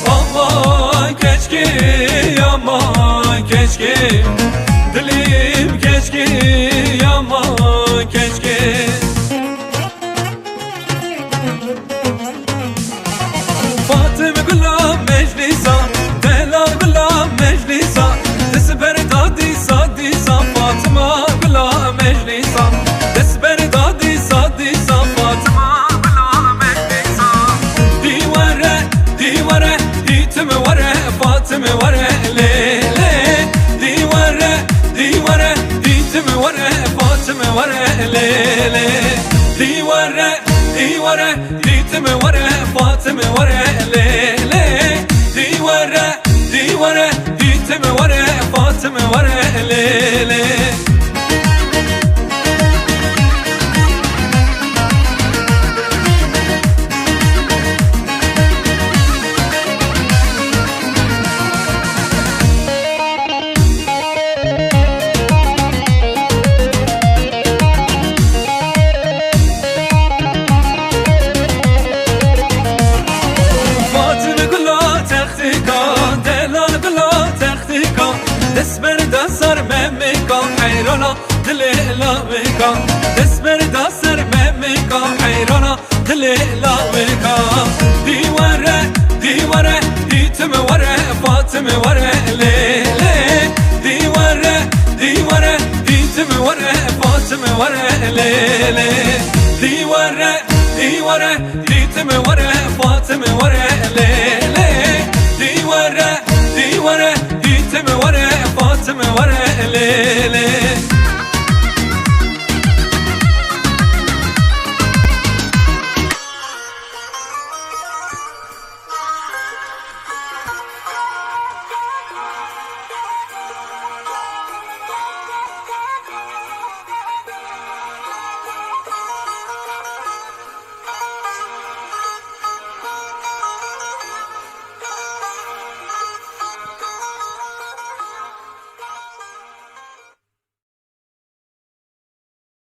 aman keşke yaman keşke dilim keşke yaman keşke Fatıma Gülam meclisa Delal Gülam meclisa Desber dadi sadisa Fatıma Gülam meclisa Desber dadi sadisa Fatıma Gülam meclisa Divare divare ditme vare Fatıma vare lele Divare divare ditme vare Fatıma vare lele Divare divare ditme vare Fatıma vare lele Divare divare ditme vare Fatıma vare lele Desber da ser memeka hayrana dile laveka Divare divare ditme vare Fatıma vare lele Divare divare ditme vare Fatıma vare lele Divare divare ditme vare Fatıma vare lele